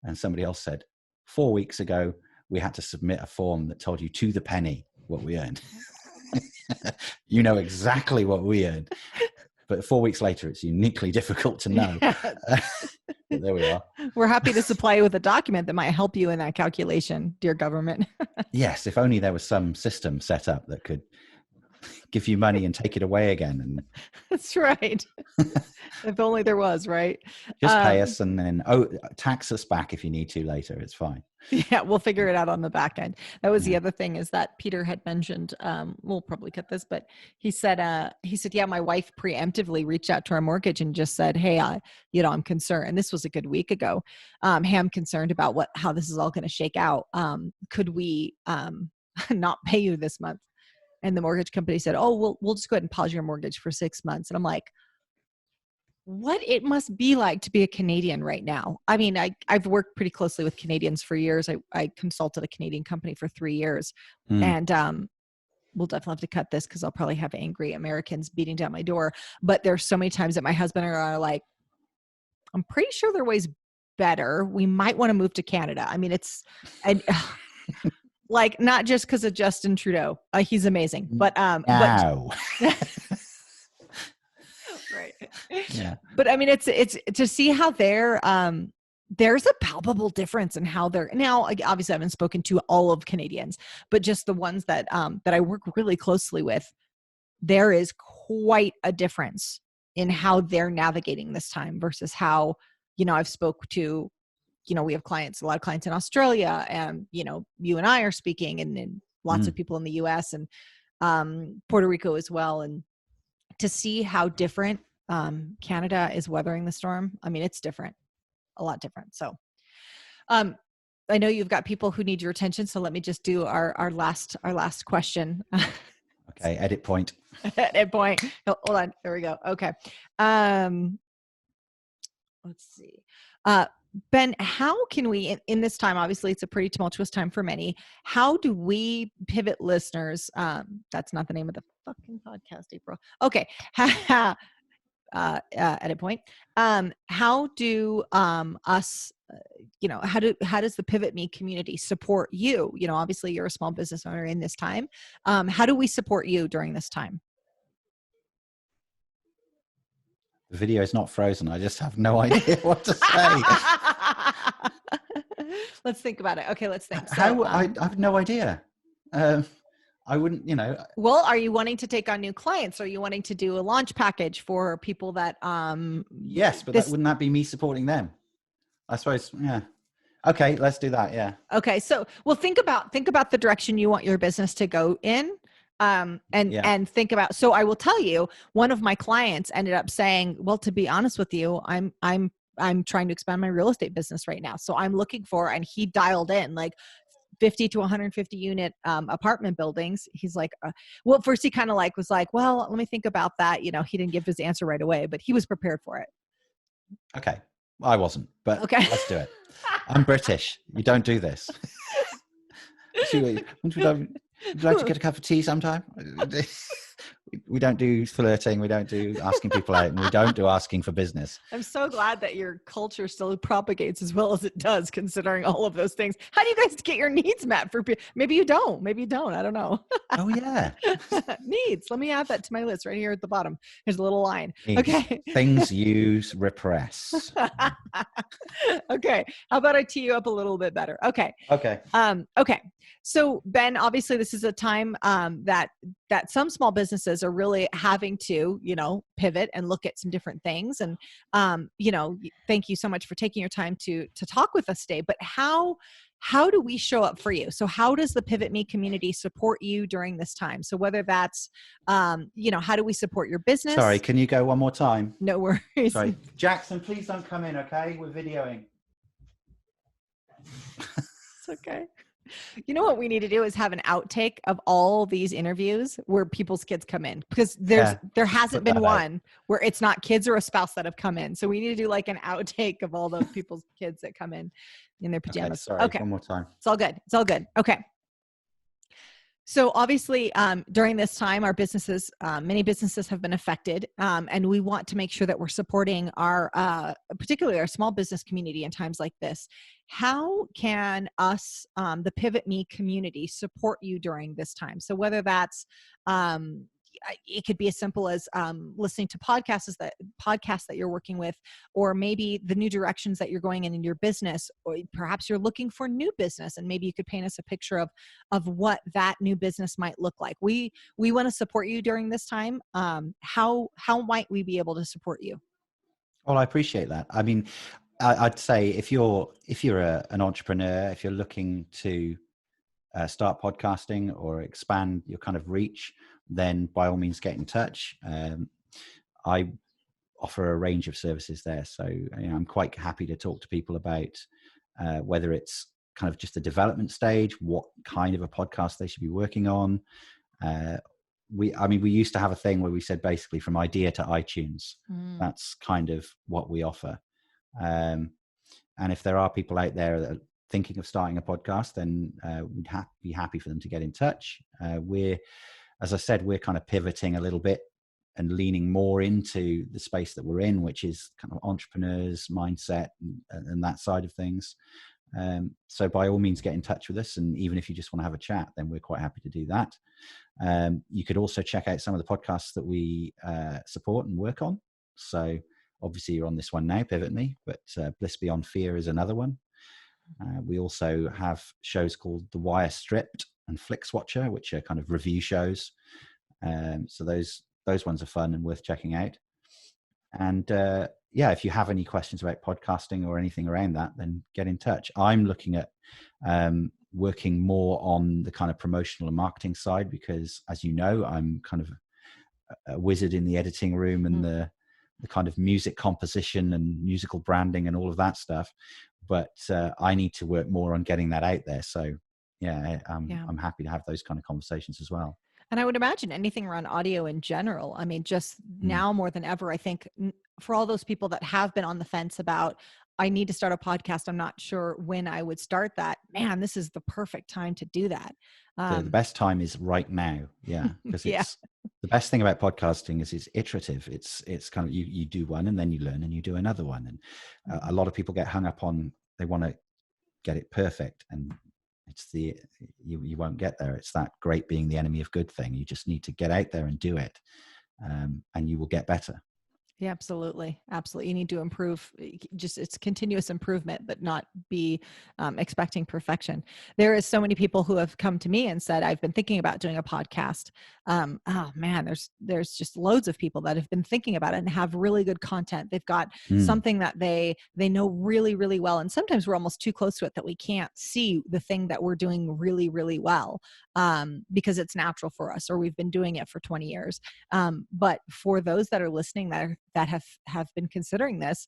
And somebody else said, 4 weeks ago, we had to submit a form that told you to the penny what we earned. You know exactly what we earned. But 4 weeks later, it's uniquely difficult to know. Yeah. There we are. We're happy to supply you with a document that might help you in that calculation, dear government. Yes, if only there was some system set up that could give you money and take it away again. And that's right. If only there was, right? Just pay us and then tax us back if you need to later. It's fine. Yeah, we'll figure it out on the back end. That was the other thing, is that Peter had mentioned, we'll probably cut this, but he said, yeah, my wife preemptively reached out to our mortgage and just said, hey, I'm concerned. And this was a good week ago. Hey, I'm concerned about how this is all going to shake out. Could we not pay you this month? And the mortgage company said, oh, we'll just go ahead and pause your mortgage for 6 months. And I'm like, what it must be like to be a Canadian right now. I mean, I've worked pretty closely with Canadians for years. I consulted a Canadian company for 3 years. And we'll definitely have to cut this, because I'll probably have angry Americans beating down my door. But there's so many times that my husband and I are like, I'm pretty sure there are ways better. We might want to move to Canada. I mean, like, not just because of Justin Trudeau. He's amazing. But right. Yeah. But I mean, it's to see how there's a palpable difference in how they're now. Obviously, I haven't spoken to all of Canadians, but just the ones that I work really closely with, there is quite a difference in how they're navigating this time versus how, I've spoke to, we have a lot of clients in Australia, and, you and I are speaking, and lots of people in the US and Puerto Rico as well. And to see how different Canada is weathering the storm. I mean, it's different, a lot different. So I know you've got people who need your attention. So let me just do our last question. Okay. Edit point. Edit point. Hold on. There we go. Okay. Let's see. Ben, how can we, in this time, obviously it's a pretty tumultuous time for many, how do we Pivot listeners, that's not the name of the fucking podcast, April. Okay. Edit point. How do us, how does the PivotMe community support you? Obviously you're a small business owner in this time. How do we support you during this time? The video is not frozen. I just have no idea what to say. Let's think about it. Okay, let's think. So, I have no idea. I wouldn't, Well, are you wanting to take on new clients? Are you wanting to do a launch package for people that? Yes, but wouldn't that be me supporting them? I suppose. Yeah. Okay, let's do that. Yeah. Okay, so think about the direction you want your business to go in. And think about, so I will tell you, one of my clients ended up saying, well, to be honest with you, I'm trying to expand my real estate business right now. So I'm looking for, and he dialed in like 50 to 150 unit apartment buildings. He's like, well, first he kind of was like, well, let me think about that. He didn't give his answer right away, but he was prepared for it. Okay. I wasn't, but okay. Let's do it. I'm British. You don't do this. Would you like to get a cup of tea sometime? We don't do flirting. We don't do asking people out, and we don't do asking for business. I'm so glad that your culture still propagates as well as it does, considering all of those things. How do you guys get your needs met for people? Maybe you don't. Maybe you don't. I don't know. Oh yeah. Needs. Let me add that to my list right here at the bottom. There's a little line. Needs. Okay. Things you repress. Okay. How about I tee you up a little bit better? Okay. Okay. Okay. So Ben, obviously this is a time that some small businesses are really having to, pivot and look at some different things. And, thank you so much for taking your time to talk with us today. But how do we show up for you? So how does the PivotMe community support you during this time? So whether that's, how do we support your business? Sorry, can you go one more time? No worries. Sorry. Jackson, please don't come in, okay? We're videoing. It's okay. You know what we need to do is have an outtake of all these interviews where people's kids come in, because there hasn't been one where it's not kids or a spouse that have come in. So we need to do like an outtake of all the people's kids that come in their pajamas. Okay, sorry, one more time. It's all good. It's all good. Okay. So obviously, during this time, our businesses, many businesses have been affected, and we want to make sure that we're supporting our, particularly our small business community in times like this. How can us, the PivotMe community, support you during this time? So whether that's it could be as simple as listening to podcasts that you're working with, or maybe the new directions that you're going in your business, or perhaps you're looking for new business, and maybe you could paint us a picture of what that new business might look like. We want to support you during this time. How might we be able to support you? Well, I appreciate that. I mean, I'd say if you're an entrepreneur, if you're looking to start podcasting or expand your kind of reach, then by all means get in touch. I offer a range of services there. So I'm quite happy to talk to people about whether it's kind of just the development stage, what kind of a podcast they should be working on. We used to have a thing where we said basically from idea to iTunes. That's kind of what we offer. And if there are people out there that are thinking of starting a podcast, then we'd be happy for them to get in touch. As I said, we're kind of pivoting a little bit and leaning more into the space that we're in, which is kind of entrepreneurs mindset and that side of things. So by all means, get in touch with us. And even if you just want to have a chat, then we're quite happy to do that. You could also check out some of the podcasts that we support and work on. So obviously you're on this one now, PivotMe, but Bliss Beyond Fear is another one. We also have shows called The Wire Stripped and FlixWatcher, which are kind of review shows. So those ones are fun and worth checking out. And if you have any questions about podcasting or anything around that, then get in touch. I'm looking at working more on the kind of promotional and marketing side, because as you know, I'm kind of a wizard in the editing room and the kind of music composition and musical branding and all of that stuff. But I need to work more on getting that out there. So I'm happy to have those kind of conversations as well. And I would imagine anything around audio in general. I mean, just now more than ever, I think for all those people that have been on the fence about, I need to start a podcast, I'm not sure when I would start that. Man, this is the perfect time to do that. The best time is right now. Yeah. Because it's the best thing about podcasting is it's iterative. It's kind of, you do one and then you learn and you do another one. And a lot of people get hung up on, they want to get it perfect, and you won't get there. It's that great being the enemy of good thing. You just need to get out there and do it, and you will get better. Yeah, absolutely. Absolutely. You need to improve. It's continuous improvement, but not be expecting perfection. There is so many people who have come to me and said, I've been thinking about doing a podcast. Oh man, there's just loads of people that have been thinking about it and have really good content. They've got something that they know really, really well. And sometimes we're almost too close to it that we can't see the thing that we're doing really, really well because it's natural for us, or we've been doing it for 20 years. But for those that are listening that have been considering this,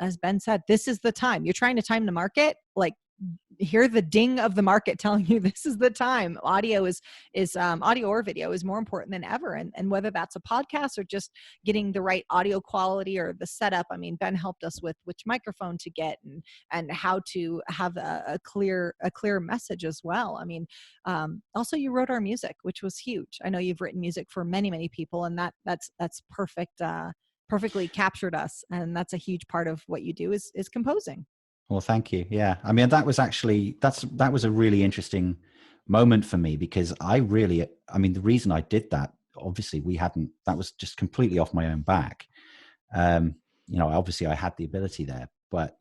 as Ben said, this is the time. You're trying to time the market. Like, hear the ding of the market telling you this is the time. Audio is audio or video is more important than ever. And whether that's a podcast or just getting the right audio quality or the setup, I mean, Ben helped us with which microphone to get and how to have a clear message as well. I mean, also you wrote our music, which was huge. I know you've written music for many people, and that's perfect. Perfectly captured us, and that's a huge part of what you do is composing. Well, thank you. Yeah. I mean, that was a really interesting moment for me, because I mean, the reason I did that, obviously that was just completely off my own back. Obviously I had the ability there, but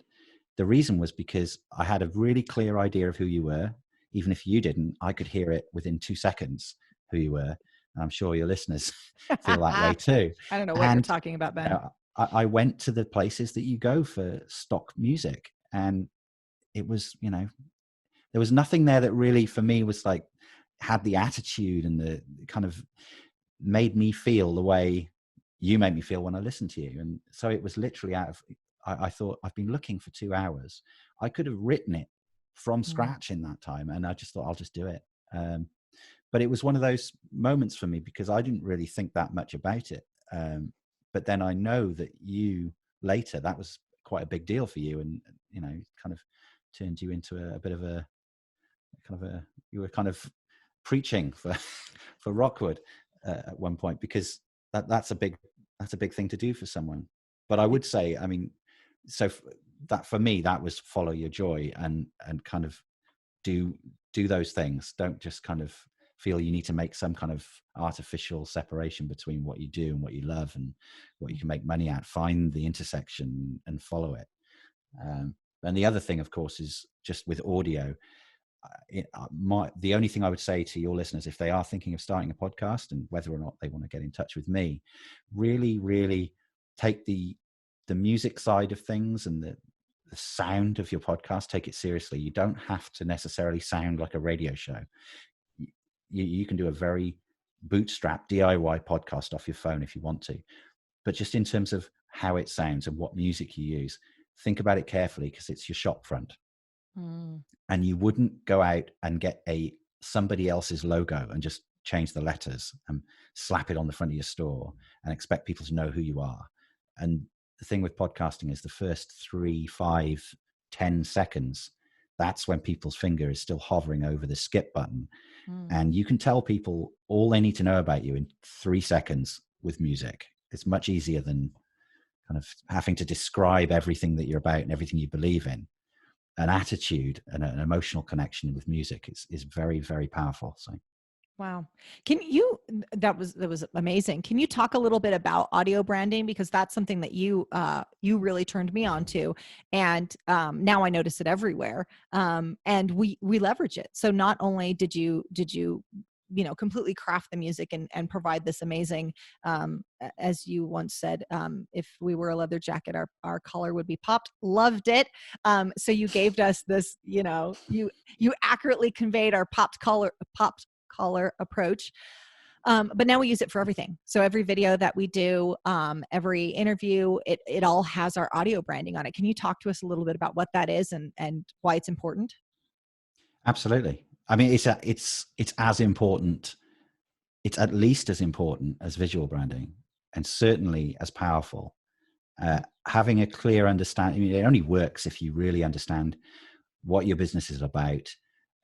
the reason was because I had a really clear idea of who you were. Even if you didn't, I could hear it within 2 seconds who you were. And I'm sure your listeners feel that way too. I don't know what you're talking about, Ben. I went to the places that you go for stock music, and it was, there was nothing there that really for me was like, had the attitude and the kind of made me feel the way you made me feel when I listened to you. And so it was literally I thought, I've been looking for 2 hours. I could have written it from scratch in that time. And I just thought, I'll just do it. But it was one of those moments for me, because I didn't really think that much about it. But then I know that later, that was quite a big deal for you, and kind of turned you into a bit of a you were kind of preaching for Rokkwood at one point, because that's a big thing to do for someone. But I would say, I mean, so that for me, that was follow your joy and kind of do those things. Don't just kind of feel you need to make some kind of artificial separation between what you do and what you love and what you can make money at. Find the intersection and follow it. And the other thing, of course, is just with audio. The only thing I would say to your listeners, if they are thinking of starting a podcast and whether or not they want to get in touch with me, really, really take the music side of things and the sound of your podcast, take it seriously. You don't have to necessarily sound like a radio show. You can do a very bootstrap DIY podcast off your phone if you want to, but just in terms of how it sounds and what music you use, think about it carefully, because it's your shop front. And you wouldn't go out and get somebody else's logo and just change the letters and slap it on the front of your store and expect people to know who you are. And the thing with podcasting is the first 3, 5, 10 seconds, that's when people's finger is still hovering over the skip button. And you can tell people all they need to know about you in 3 seconds with music. It's much easier than kind of having to describe everything that you're about and everything you believe in. An attitude and an emotional connection with music is very, very powerful. So. Wow. That was amazing. Can you talk a little bit about audio branding? Because that's something that you really turned me on to. And now I notice it everywhere. And we leverage it. So not only did you completely craft the music and provide this amazing, as you once said, if we were a leather jacket, our collar would be popped. Loved it. So you gave us this, you accurately conveyed our popped collar approach. But now we use it for everything. So every video that we do, every interview, it all has our audio branding on it. Can you talk to us a little bit about what that is and why it's important? Absolutely. I mean, it's as important. It's at least as important as visual branding, and certainly as powerful. Having a clear understanding, I mean, it only works if you really understand what your business is about,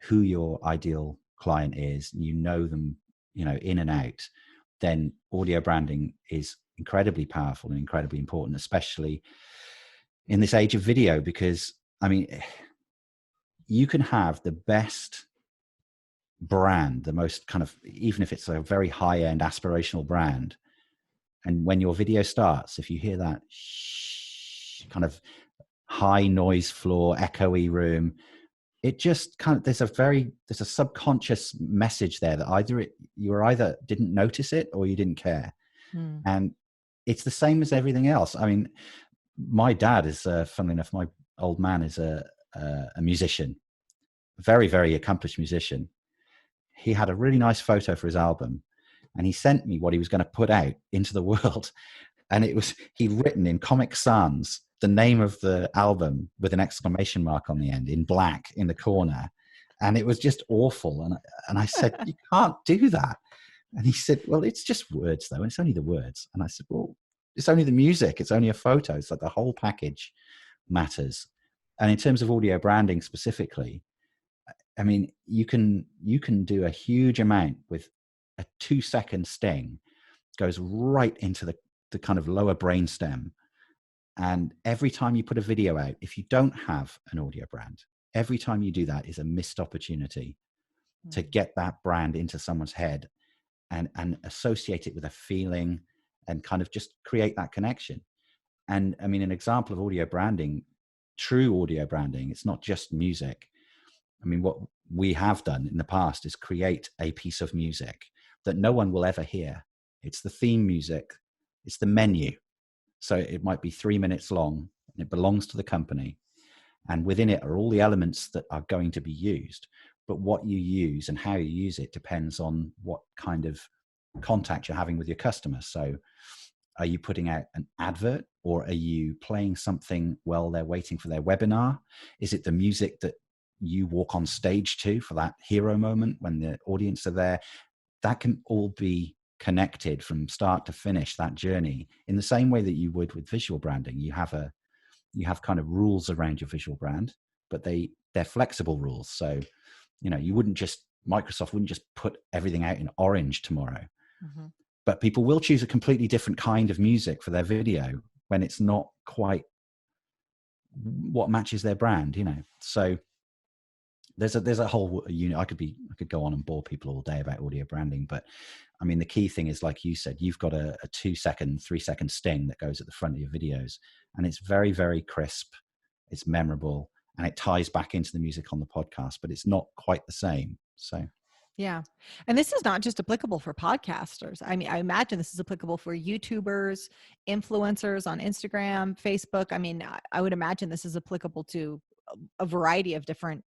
who your ideal client is, and you know them, in and out. Then audio branding is incredibly powerful and incredibly important, especially in this age of video, because I mean, you can have the best brand, the most kind of, even if it's a very high-end aspirational brand, and when your video starts, if you hear that kind of high noise floor, echoey room, it just kind of, there's a subconscious message there that you either didn't notice it or you didn't care. And it's the same as everything else. I mean, my dad is, funnily enough, my old man is a musician, very, very accomplished musician. He had a really nice photo for his album, and he sent me what he was going to put out into the world. And he'd written in Comic Sans the name of the album with an exclamation mark on the end in black in the corner. And it was just awful. And I said, you can't do that. And he said, well, it's just words though. And it's only the words. And I said, well, it's only the music. It's only a photo. It's like the whole package matters. And in terms of audio branding specifically, I mean, you can do a huge amount with a 2-second sting, goes right into the kind of lower brainstem. And every time you put a video out, if you don't have an audio brand, every time you do that is a missed opportunity to get that brand into someone's head and associate it with a feeling and kind of just create that connection. And I mean, an example of audio branding, true audio branding, it's not just music. I mean, what we have done in the past is create a piece of music that no one will ever hear. It's the theme music. It's the menu. So it might be 3 minutes long and it belongs to the company. And within it are all the elements that are going to be used. But what you use and how you use it depends on what kind of contact you're having with your customer. So are you putting out an advert, or are you playing something while they're waiting for their webinar? Is it the music that you walk on stage to for that hero moment when the audience are there? That can all be connected from start to finish, that journey, in the same way that you would with visual branding. You have kind of rules around your visual brand, but they're flexible rules. So, you know, Microsoft wouldn't just put everything out in orange tomorrow. Mm-hmm. But people will choose a completely different kind of music for their video when it's not quite what matches their brand, you know. So there's a whole unit. I could go on and bore people all day about audio branding, but I mean, the key thing is, like you said, you've got a 2-second, 3-second sting that goes at the front of your videos, and it's very, very crisp. It's memorable, and it ties back into the music on the podcast, but it's not quite the same. So. Yeah. And this is not just applicable for podcasters. I mean, I imagine this is applicable for YouTubers, influencers on Instagram, Facebook. I mean, I would imagine this is applicable to a variety of different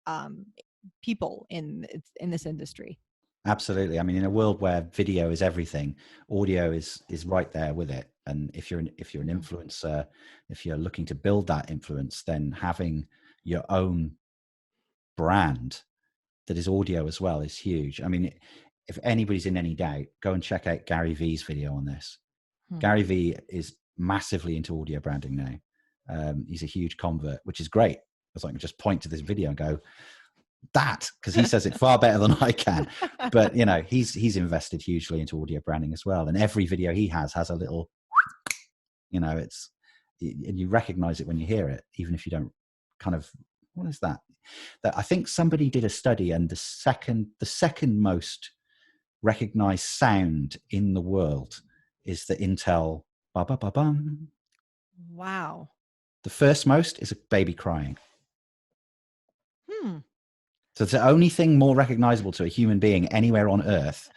people in this industry. Absolutely. I mean, in a world where video is everything, audio is right there with it. And if you're an influencer, if you're looking to build that influence, then having your own brand that is audio as well is huge. I mean, if anybody's in any doubt, go and check out Gary V's video on this. Gary V is massively into audio branding now. He's a huge convert, which is great. Because I can just point to this video and go, that, because he says it far better than I can. But, you know, he's invested hugely into audio branding as well. And every video he has a little, you know, and you recognize it when you hear it, even if you don't kind of, what is that? That I think somebody did a study, and the second most recognized sound in the world is the Intel ba ba ba bum. Wow. The first most is a baby crying. So it's the only thing more recognizable to a human being anywhere on earth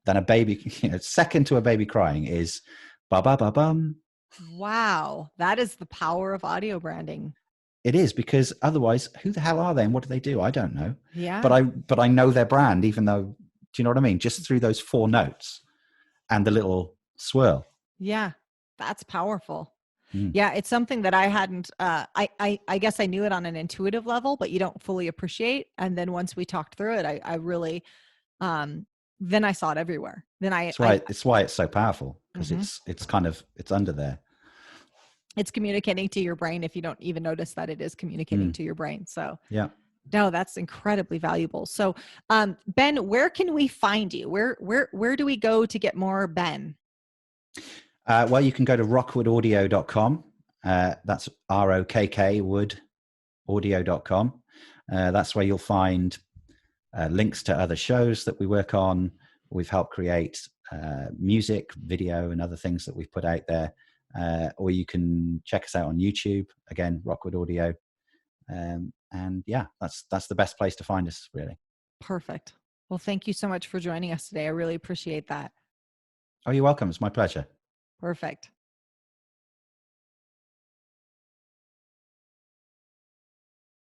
than a baby, you know, second to a baby crying is ba ba ba bum. Wow. That is the power of audio branding. It is, because otherwise, who the hell are they and what do they do? I don't know. Yeah. But I know their brand, even though, do you know what I mean? Just through those 4 notes and the little swirl. Yeah, that's powerful. Yeah, it's something that I hadn't, I guess I knew it on an intuitive level, but you don't fully appreciate. And then once we talked through it, I really, then I saw it everywhere. Then it's why it's so powerful, because it's under there. It's communicating to your brain if you don't even notice that it is communicating to your brain. So yeah. No, that's incredibly valuable. So, Ben, where can we find you? Where do we go to get more Ben? Well, you can go to rokkwoodaudio.com. That's ROKK wood audio.com. That's where you'll find links to other shows that we work on. We've helped create music, video, and other things that we've put out there. Or you can check us out on YouTube, again, Rokkwood Audio. And yeah, that's the best place to find us, really. Perfect. Well, thank you so much for joining us today. I really appreciate that. Oh, you're welcome. It's my pleasure. Perfect.